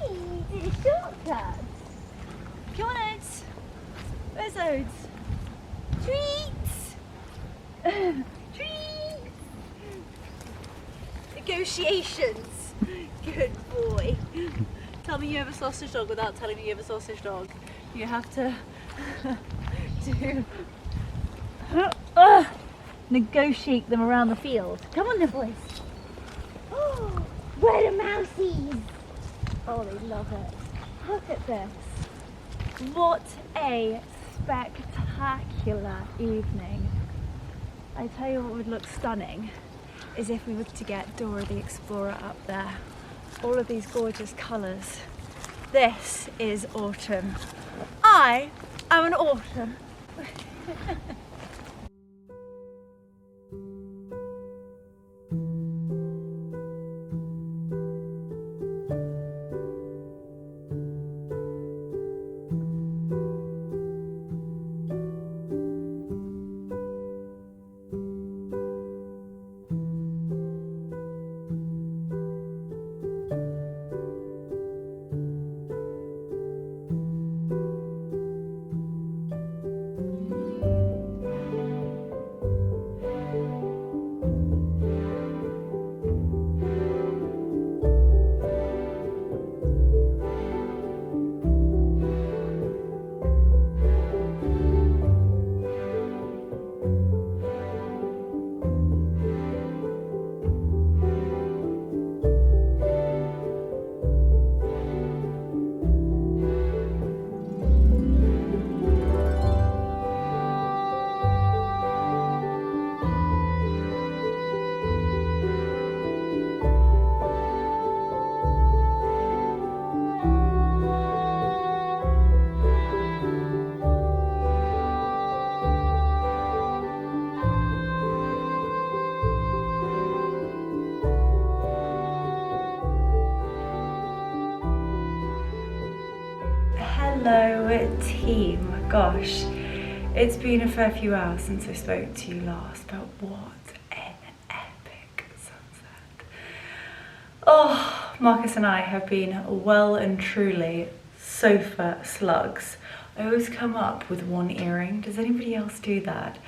Hey, did a shortcut. Come on, Oats. Where's Oats? Treats! Treats! Negotiations. Good boy. Tell me you have a sausage dog without telling me you have a sausage dog. You have to do negotiate them around the field. Come on, little boys. Oh, where the mousies? Oh, they love it. Look at this. What a spectacular evening. I tell you what would look stunning is if we were to get Dora the Explorer up there. All of these gorgeous colours. This is autumn. I am an autumn. Hello team, gosh, it's been a fair few hours since I spoke to you last, but what an epic sunset. Oh, Marcus and I have been well and truly sofa slugs. I always come up with one earring. Does anybody else do that?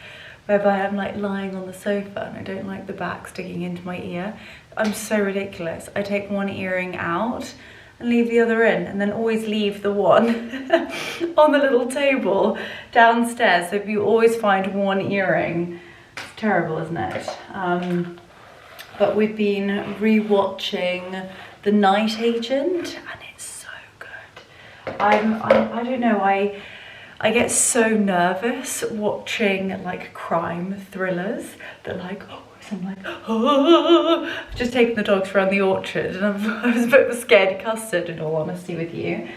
Whereby I'm like lying on the sofa and I don't like the back sticking into my ear. I'm so ridiculous. I take one earring out and leave the other in, and then always leave the one on the little table downstairs. So you always find one earring. It's terrible, isn't it? But we've been re-watching The Night Agent, and it's so good. I don't know, I get so nervous watching like crime thrillers that like, I'm like, oh. I've just taken the dogs around the orchard and I was a bit of a scared custard in all honesty with you.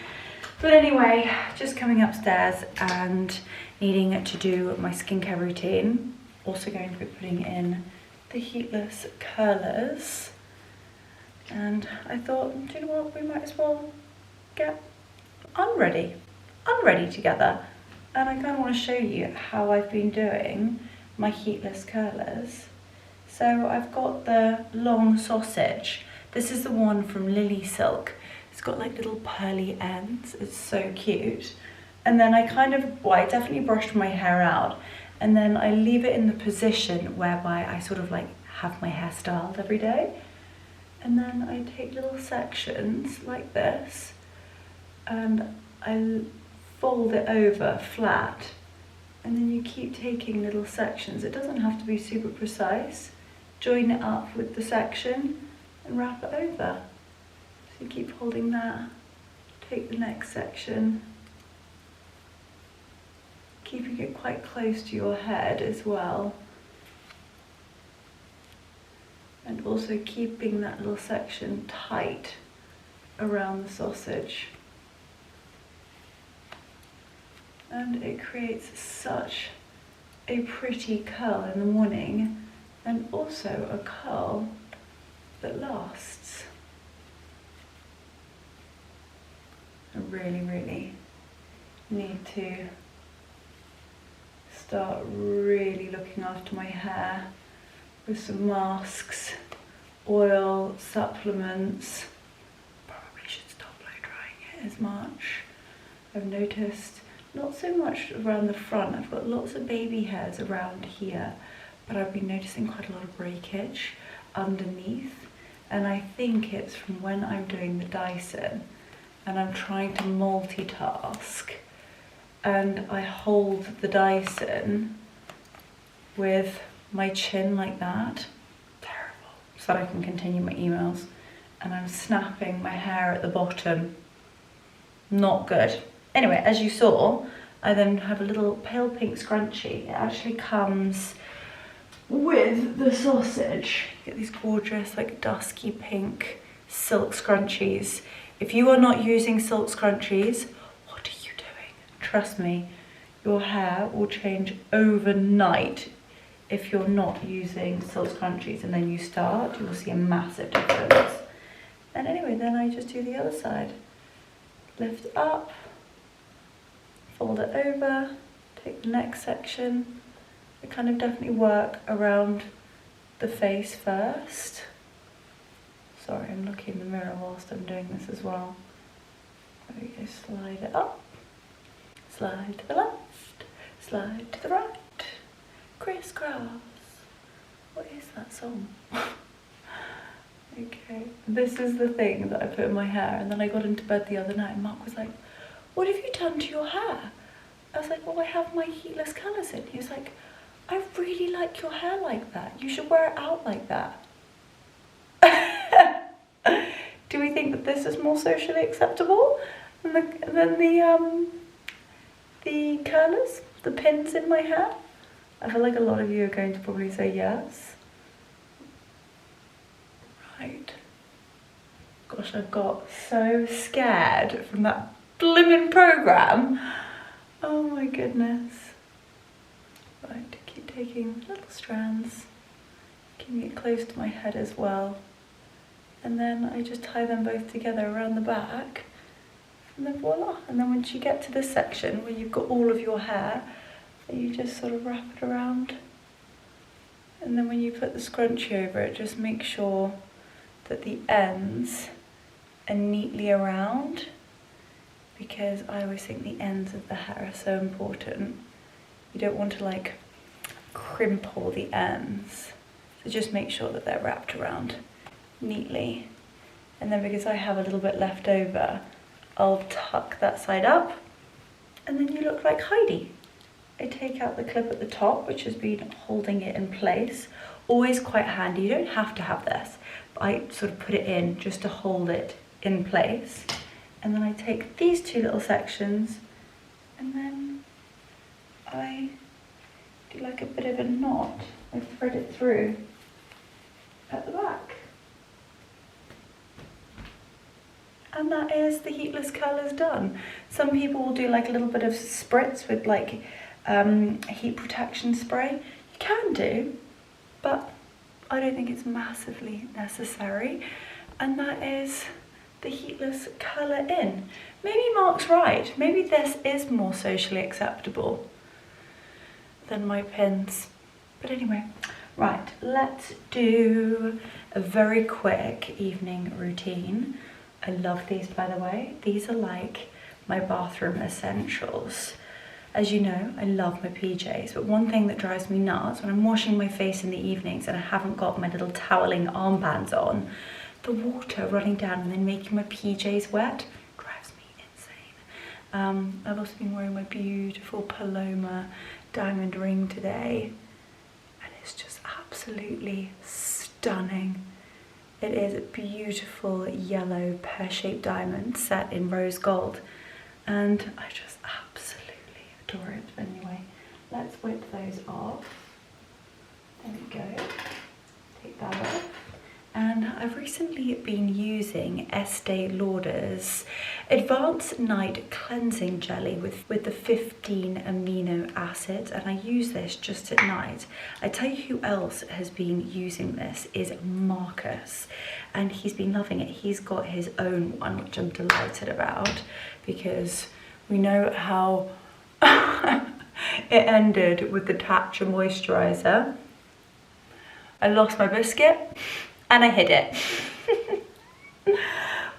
But anyway, just coming upstairs and needing to do my skincare routine. Also going to be putting in the heatless curlers. And I thought, do you know what, we might as well get Unready together. And I kind of want to show you how I've been doing my heatless curlers. So I've got the long sausage. This is the one from LilySilk. It's got like little pearly ends. It's so cute. And then I I definitely brushed my hair out. And then I leave it in the position whereby I sort of like have my hair styled every day. And then I take little sections like this and I fold it over flat. And then you keep taking little sections. It doesn't have to be super precise. Join it up with the section and wrap it over. So you keep holding that, take the next section, keeping it quite close to your head as well. And also keeping that little section tight around the sausage. And it creates such a pretty curl in the morning. And also a curl that lasts. I really need to start really looking after my hair with some masks oil, supplements. Probably should stop blow drying it as much. I've noticed not so much around the front. I've got lots of baby hairs around here, but I've been noticing quite a lot of breakage underneath. And I think it's from when I'm doing the Dyson and I'm trying to multitask and I hold the Dyson with my chin like that. Terrible. So that I can continue my emails. And I'm snapping my hair at the bottom. Not good. Anyway, as you saw, I then have a little pale pink scrunchie. It actually comes with the sausage. Get these gorgeous like dusky pink silk scrunchies. If you are not using silk scrunchies, what are you doing? Trust me, your hair will change overnight if you're not using silk scrunchies, and then you start, you will see a massive difference. And anyway, then I just do the other side. Lift up, fold it over, take the next section. I kind of definitely work around the face first. Sorry, I'm looking in the mirror whilst I'm doing this as well. There we go, slide it up, slide to the left, slide to the right, crisscross. What is that song? Okay, this is the thing that I put in my hair, and then I got into bed the other night and Mark was like, what have you done to your hair? I was like, well, I have my heatless colours in. He was like, I really like your hair like that. You should wear it out like that. Do we think that this is more socially acceptable than the curlers, the pins in my hair? I feel like a lot of you are going to probably say yes. Right. Gosh, I got so scared from that blimmin' programme. Oh my goodness. Right, keep taking little strands, keeping it close to my head as well. And then I just tie them both together around the back. And then voila. And then once you get to this section where you've got all of your hair, you just sort of wrap it around. And then when you put the scrunchie over it, just make sure that the ends are neatly around, because I always think the ends of the hair are so important. You don't want to like crimple the ends. So just make sure that they're wrapped around neatly. And then because I have a little bit left over, I'll tuck that side up and then you look like Heidi. I take out the clip at the top, which has been holding it in place. Always quite handy, you don't have to have this, but I sort of put it in just to hold it in place. And then I take these two little sections and then I do like a bit of a knot. I thread it through at the back. And that is the heatless curlers done. Some people will do like a little bit of spritz with like heat protection spray. You can do, but I don't think it's massively necessary. And that is the heatless curler in. Maybe Mark's right. Maybe this is more socially acceptable than my pins. But anyway, right, let's do a very quick evening routine. I love these, by the way. These are like my bathroom essentials. As you know, I love my PJs, but one thing that drives me nuts when I'm washing my face in the evenings and I haven't got my little toweling armbands on, the water running down and then making my PJs wet drives me insane. I've also been wearing my beautiful Paloma diamond ring today, and it's just absolutely stunning. It is a beautiful yellow pear-shaped diamond set in rose gold, and I just absolutely adore it. Anyway, let's whip those off. There we go. Take that off. And I've recently been using Estee Lauder's Advanced Night Cleansing Jelly with the 15 amino acids, and I use this just at night. I tell you who else has been using this is Marcus, and he's been loving it. He's got his own one, which I'm delighted about, because we know how it ended with the Tatcha moisturizer. I lost my biscuit. and I hid it.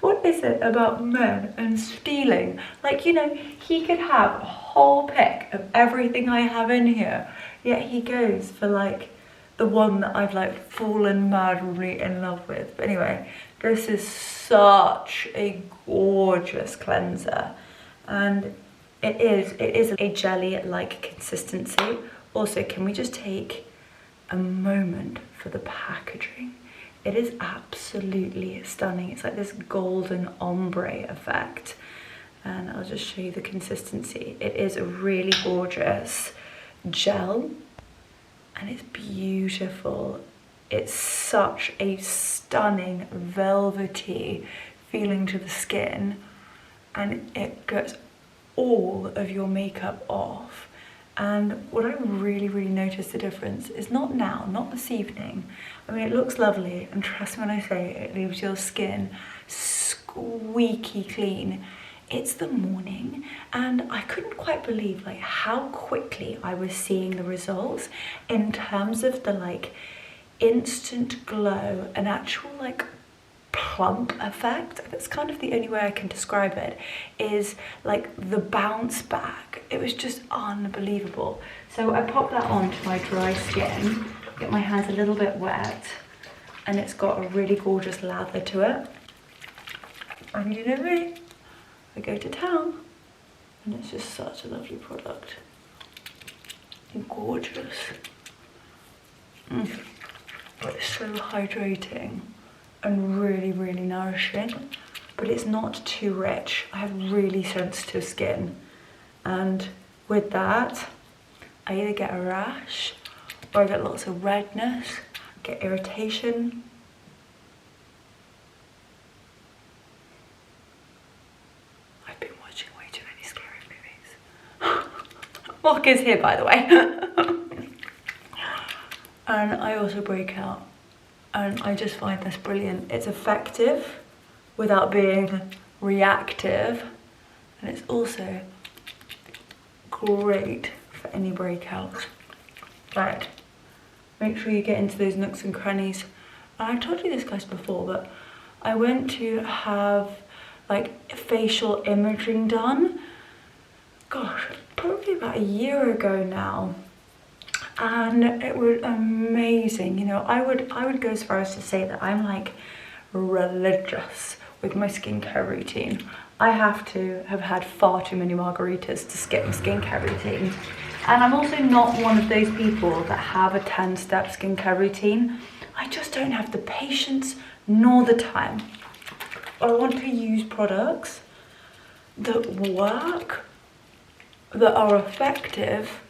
What is it about men and stealing? Like, you know, he could have a whole pick of everything I have in here, yet he goes for like the one that I've like fallen madly in love with. But anyway, this is such a gorgeous cleanser, and it is a jelly-like consistency. Also, can we just take a moment for the packaging? It is absolutely stunning. It's like this golden ombre effect. And I'll just show you the consistency. It is a really gorgeous gel, and it's beautiful. It's such a stunning velvety feeling to the skin, and it gets all of your makeup off. And what I really noticed the difference is not now, not this evening. I mean, it looks lovely, and trust me when I say it leaves your skin squeaky clean. It's the morning, and I couldn't quite believe like how quickly I was seeing the results in terms of the like instant glow and actual like plump effect. That's kind of the only way I can describe it, is like the bounce back. It was just unbelievable. So I popped that onto my dry skin, get my hands a little bit wet, and it's got a really gorgeous lather to it. And you know me, I go to town, and it's just such a lovely product. Gorgeous. It's so hydrating and really nourishing, but it's not too rich. I have really sensitive skin, and with that I either get a rash or I get lots of redness, get irritation. I've been watching way too many scary movies. Mark is here, by the way. And I also break out. And I just find this brilliant. It's effective without being reactive, and it's also great for any breakouts. Right, make sure you get into those nooks and crannies. And I told you this guys before, but I went to have like facial imaging done, gosh, probably about a year ago now. And it was amazing. You know, I would go as far as to say that I'm like religious with my skincare routine. I have to have had far too many margaritas to skip my skincare routine. And I'm also not one of those people that have a 10-step skincare routine. I just don't have the patience nor the time. I want to use products that work, that are effective,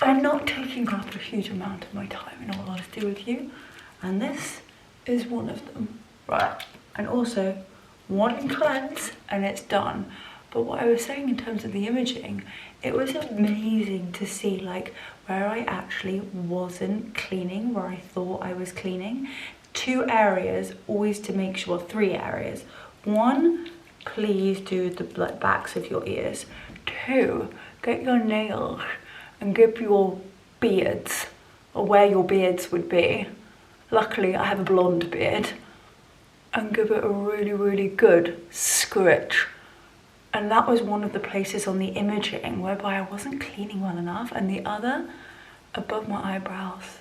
I'm not taking up a huge amount of my time, in all honesty with you, and this is one of them. Right, and also one cleanse and it's done. But what I was saying in terms of the imaging, it was amazing to see like where I actually wasn't cleaning, where I thought I was cleaning. 2 areas always to make sure, 3 areas. 1, please do the backs of your ears. 2, get your nails and give your beards, or where your beards would be. Luckily I have a blonde beard, and give it a really good scratch. And that was one of the places on the imaging whereby I wasn't cleaning well enough, and the other above my eyebrows.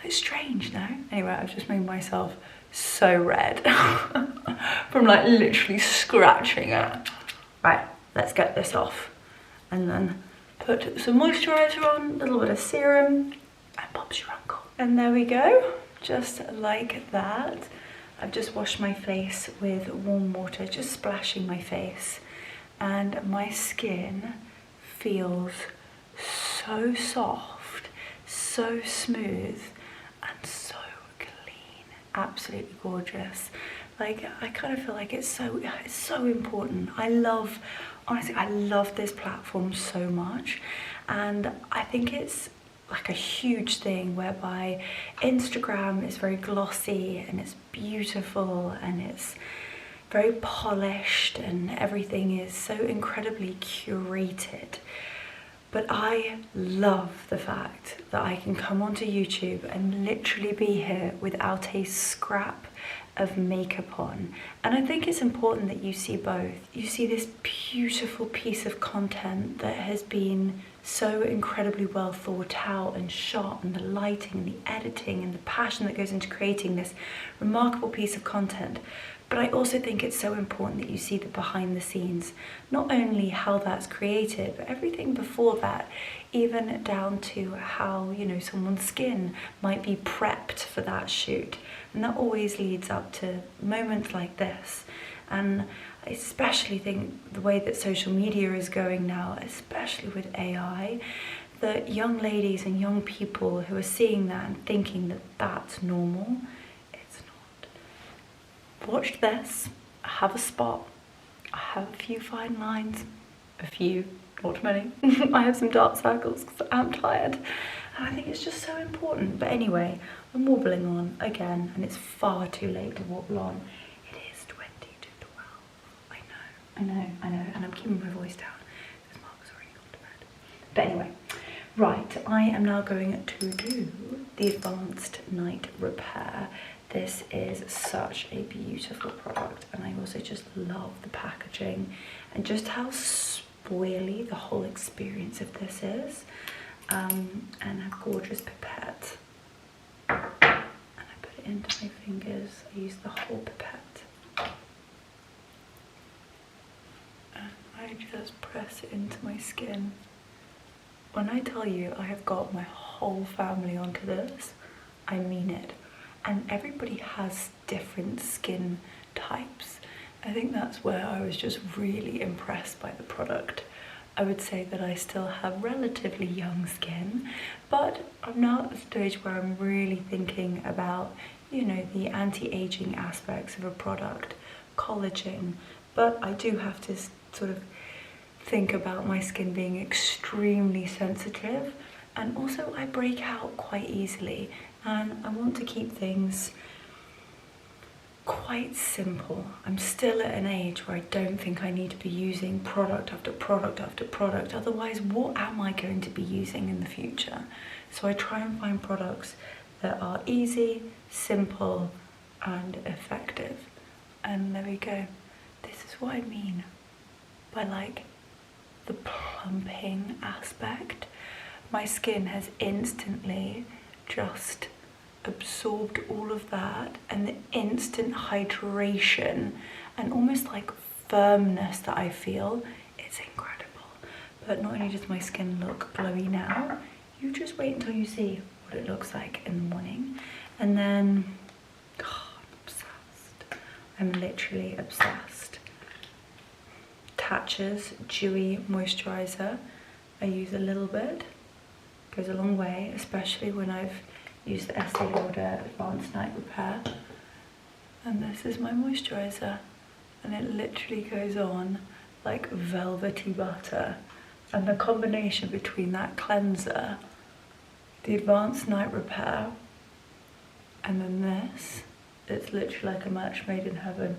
It's strange, no? Anyway, I've just made myself so red from like literally scratching it. Right, let's get this off, and then put some moisturizer on, a little bit of serum, and Bob's your uncle. And there we go, just like that. I've just washed my face with warm water, just splashing my face, and my skin feels so soft, so smooth, and so clean. Absolutely gorgeous. Like, I kind of feel like it's so important. Honestly, I love this platform so much, and I think it's like a huge thing whereby Instagram is very glossy and it's beautiful and it's very polished and everything is so incredibly curated. But I love the fact that I can come onto YouTube and literally be here without a scrap of makeup on. And I think it's important that you see both. You see this beautiful piece of content that has been so incredibly well thought out and shot, and the lighting and the editing and the passion that goes into creating this remarkable piece of content. But I also think it's so important that you see the behind the scenes, not only how that's created, but everything before that, even down to how, you know, someone's skin might be prepped for that shoot. And that always leads up to moments like this. And I especially think the way that social media is going now, especially with AI, that young ladies and young people who are seeing that and thinking that that's normal, it's not. Watch this. I have a spot. I have a few fine lines. A few, not many. I have some dark circles because I'm tired. And I think it's just so important. But anyway, I'm warbling on again, and it's far too late to warble on. It is 20 to 12. I know, and I'm keeping my voice down because Mark's already gone to bed. But anyway, right, I am now going to do the Advanced Night Repair. This is such a beautiful product, and I also just love the packaging and just how spoily the whole experience of this is. And a gorgeous pipette. And I put it into my fingers. I use the whole pipette. And I just press it into my skin. When I tell you I have got my whole family onto this, I mean it. And everybody has different skin types. I think that's where I was just really impressed by the product. I would say that I still have relatively young skin, but I'm now at the stage where I'm really thinking about, you know, the anti-aging aspects of a product, collagen, but I do have to sort of think about my skin being extremely sensitive, and also I break out quite easily, and I want to keep things quite simple. I'm still at an age where I don't think I need to be using product after product after product, otherwise what am I going to be using in the future? So I try and find products that are easy, simple and effective. And there we go. This is what I mean by like the plumping aspect. My skin has instantly just absorbed all of that, and the instant hydration and almost like firmness that I feel, it's incredible. But not only does my skin look glowy now, you just wait until you see what it looks like in the morning. And then, oh, I'm obsessed. I'm literally obsessed. Tatcha's Dewy Moisturizer. I use a little bit, goes a long way, especially when I've use the Estee Lauder Advanced Night Repair. And this is my moisturiser, and it literally goes on like velvety butter. And the combination between that cleanser, the Advanced Night Repair, and then this, it's literally like a match made in heaven.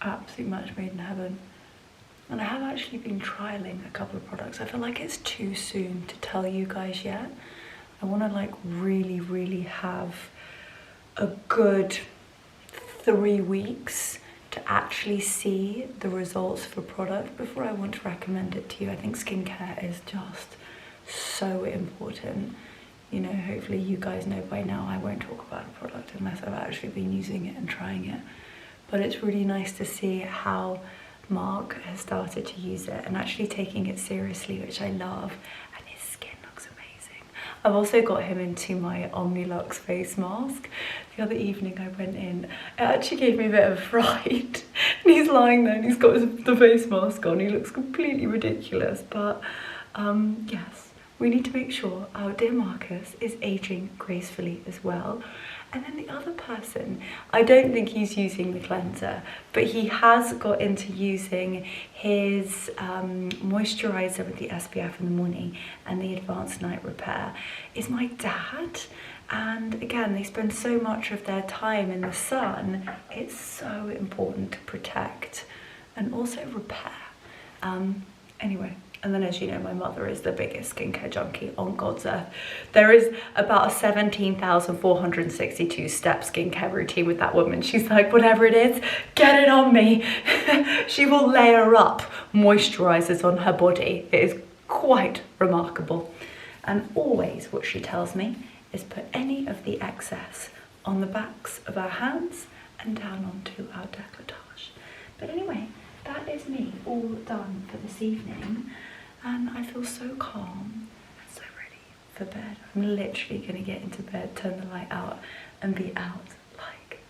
Absolute match made in heaven. And I have actually been trialing a couple of products. I feel like it's too soon to tell you guys yet. I want to like really have a good 3 weeks to actually see the results of a product before I want to recommend it to you. I think skincare is just so important. You know, hopefully you guys know by now I won't talk about a product unless I've actually been using it and trying it. But it's really nice to see how Mark has started to use it and actually taking it seriously, which I love. I've also got him into my Omnilux face mask. The other evening I went in, it actually gave me a bit of a fright. And he's lying there and he's got the face mask on. He looks completely ridiculous, but yes, we need to make sure our dear Marcus is aging gracefully as well. And then the other person, I don't think he's using the cleanser, but he has got into using his moisturiser with the SPF in the morning and the Advanced Night Repair, is my dad. And again, they spend so much of their time in the sun. It's so important to protect and also repair. Anyway, And then, as you know, my mother is the biggest skincare junkie on God's earth. There is about a 17,462 step skincare routine with that woman. She's like, whatever it is, get it on me. She will layer up moisturizers on her body. It is quite remarkable. And always what she tells me is put any of the excess on the backs of our hands and down onto our décolletage. But anyway, that is me all done for this evening, and I feel so calm and so ready for bed. I'm literally gonna get into bed, turn the light out, and be out like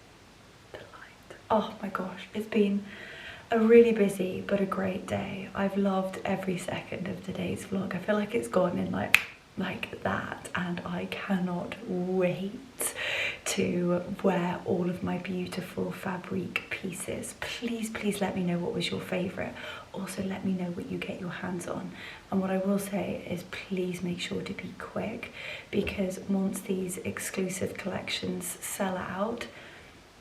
the light. Oh my gosh, it's been a really busy but a great day. I've loved every second of today's vlog. I feel like it's gone in like that, and I cannot wait to wear all of my beautiful Fabrique pieces. Please let me know what was your favorite. Also let me know what you get your hands on, and what I will say is please make sure to be quick, because once these exclusive collections sell out,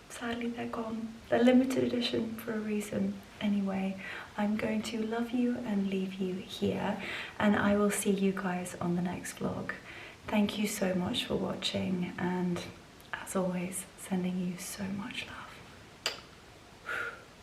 sadly they're gone. They're limited edition for a reason. Anyway, I'm going to love you and leave you here, and I will see you guys on the next vlog. Thank you so much for watching, and as always, sending you so much love.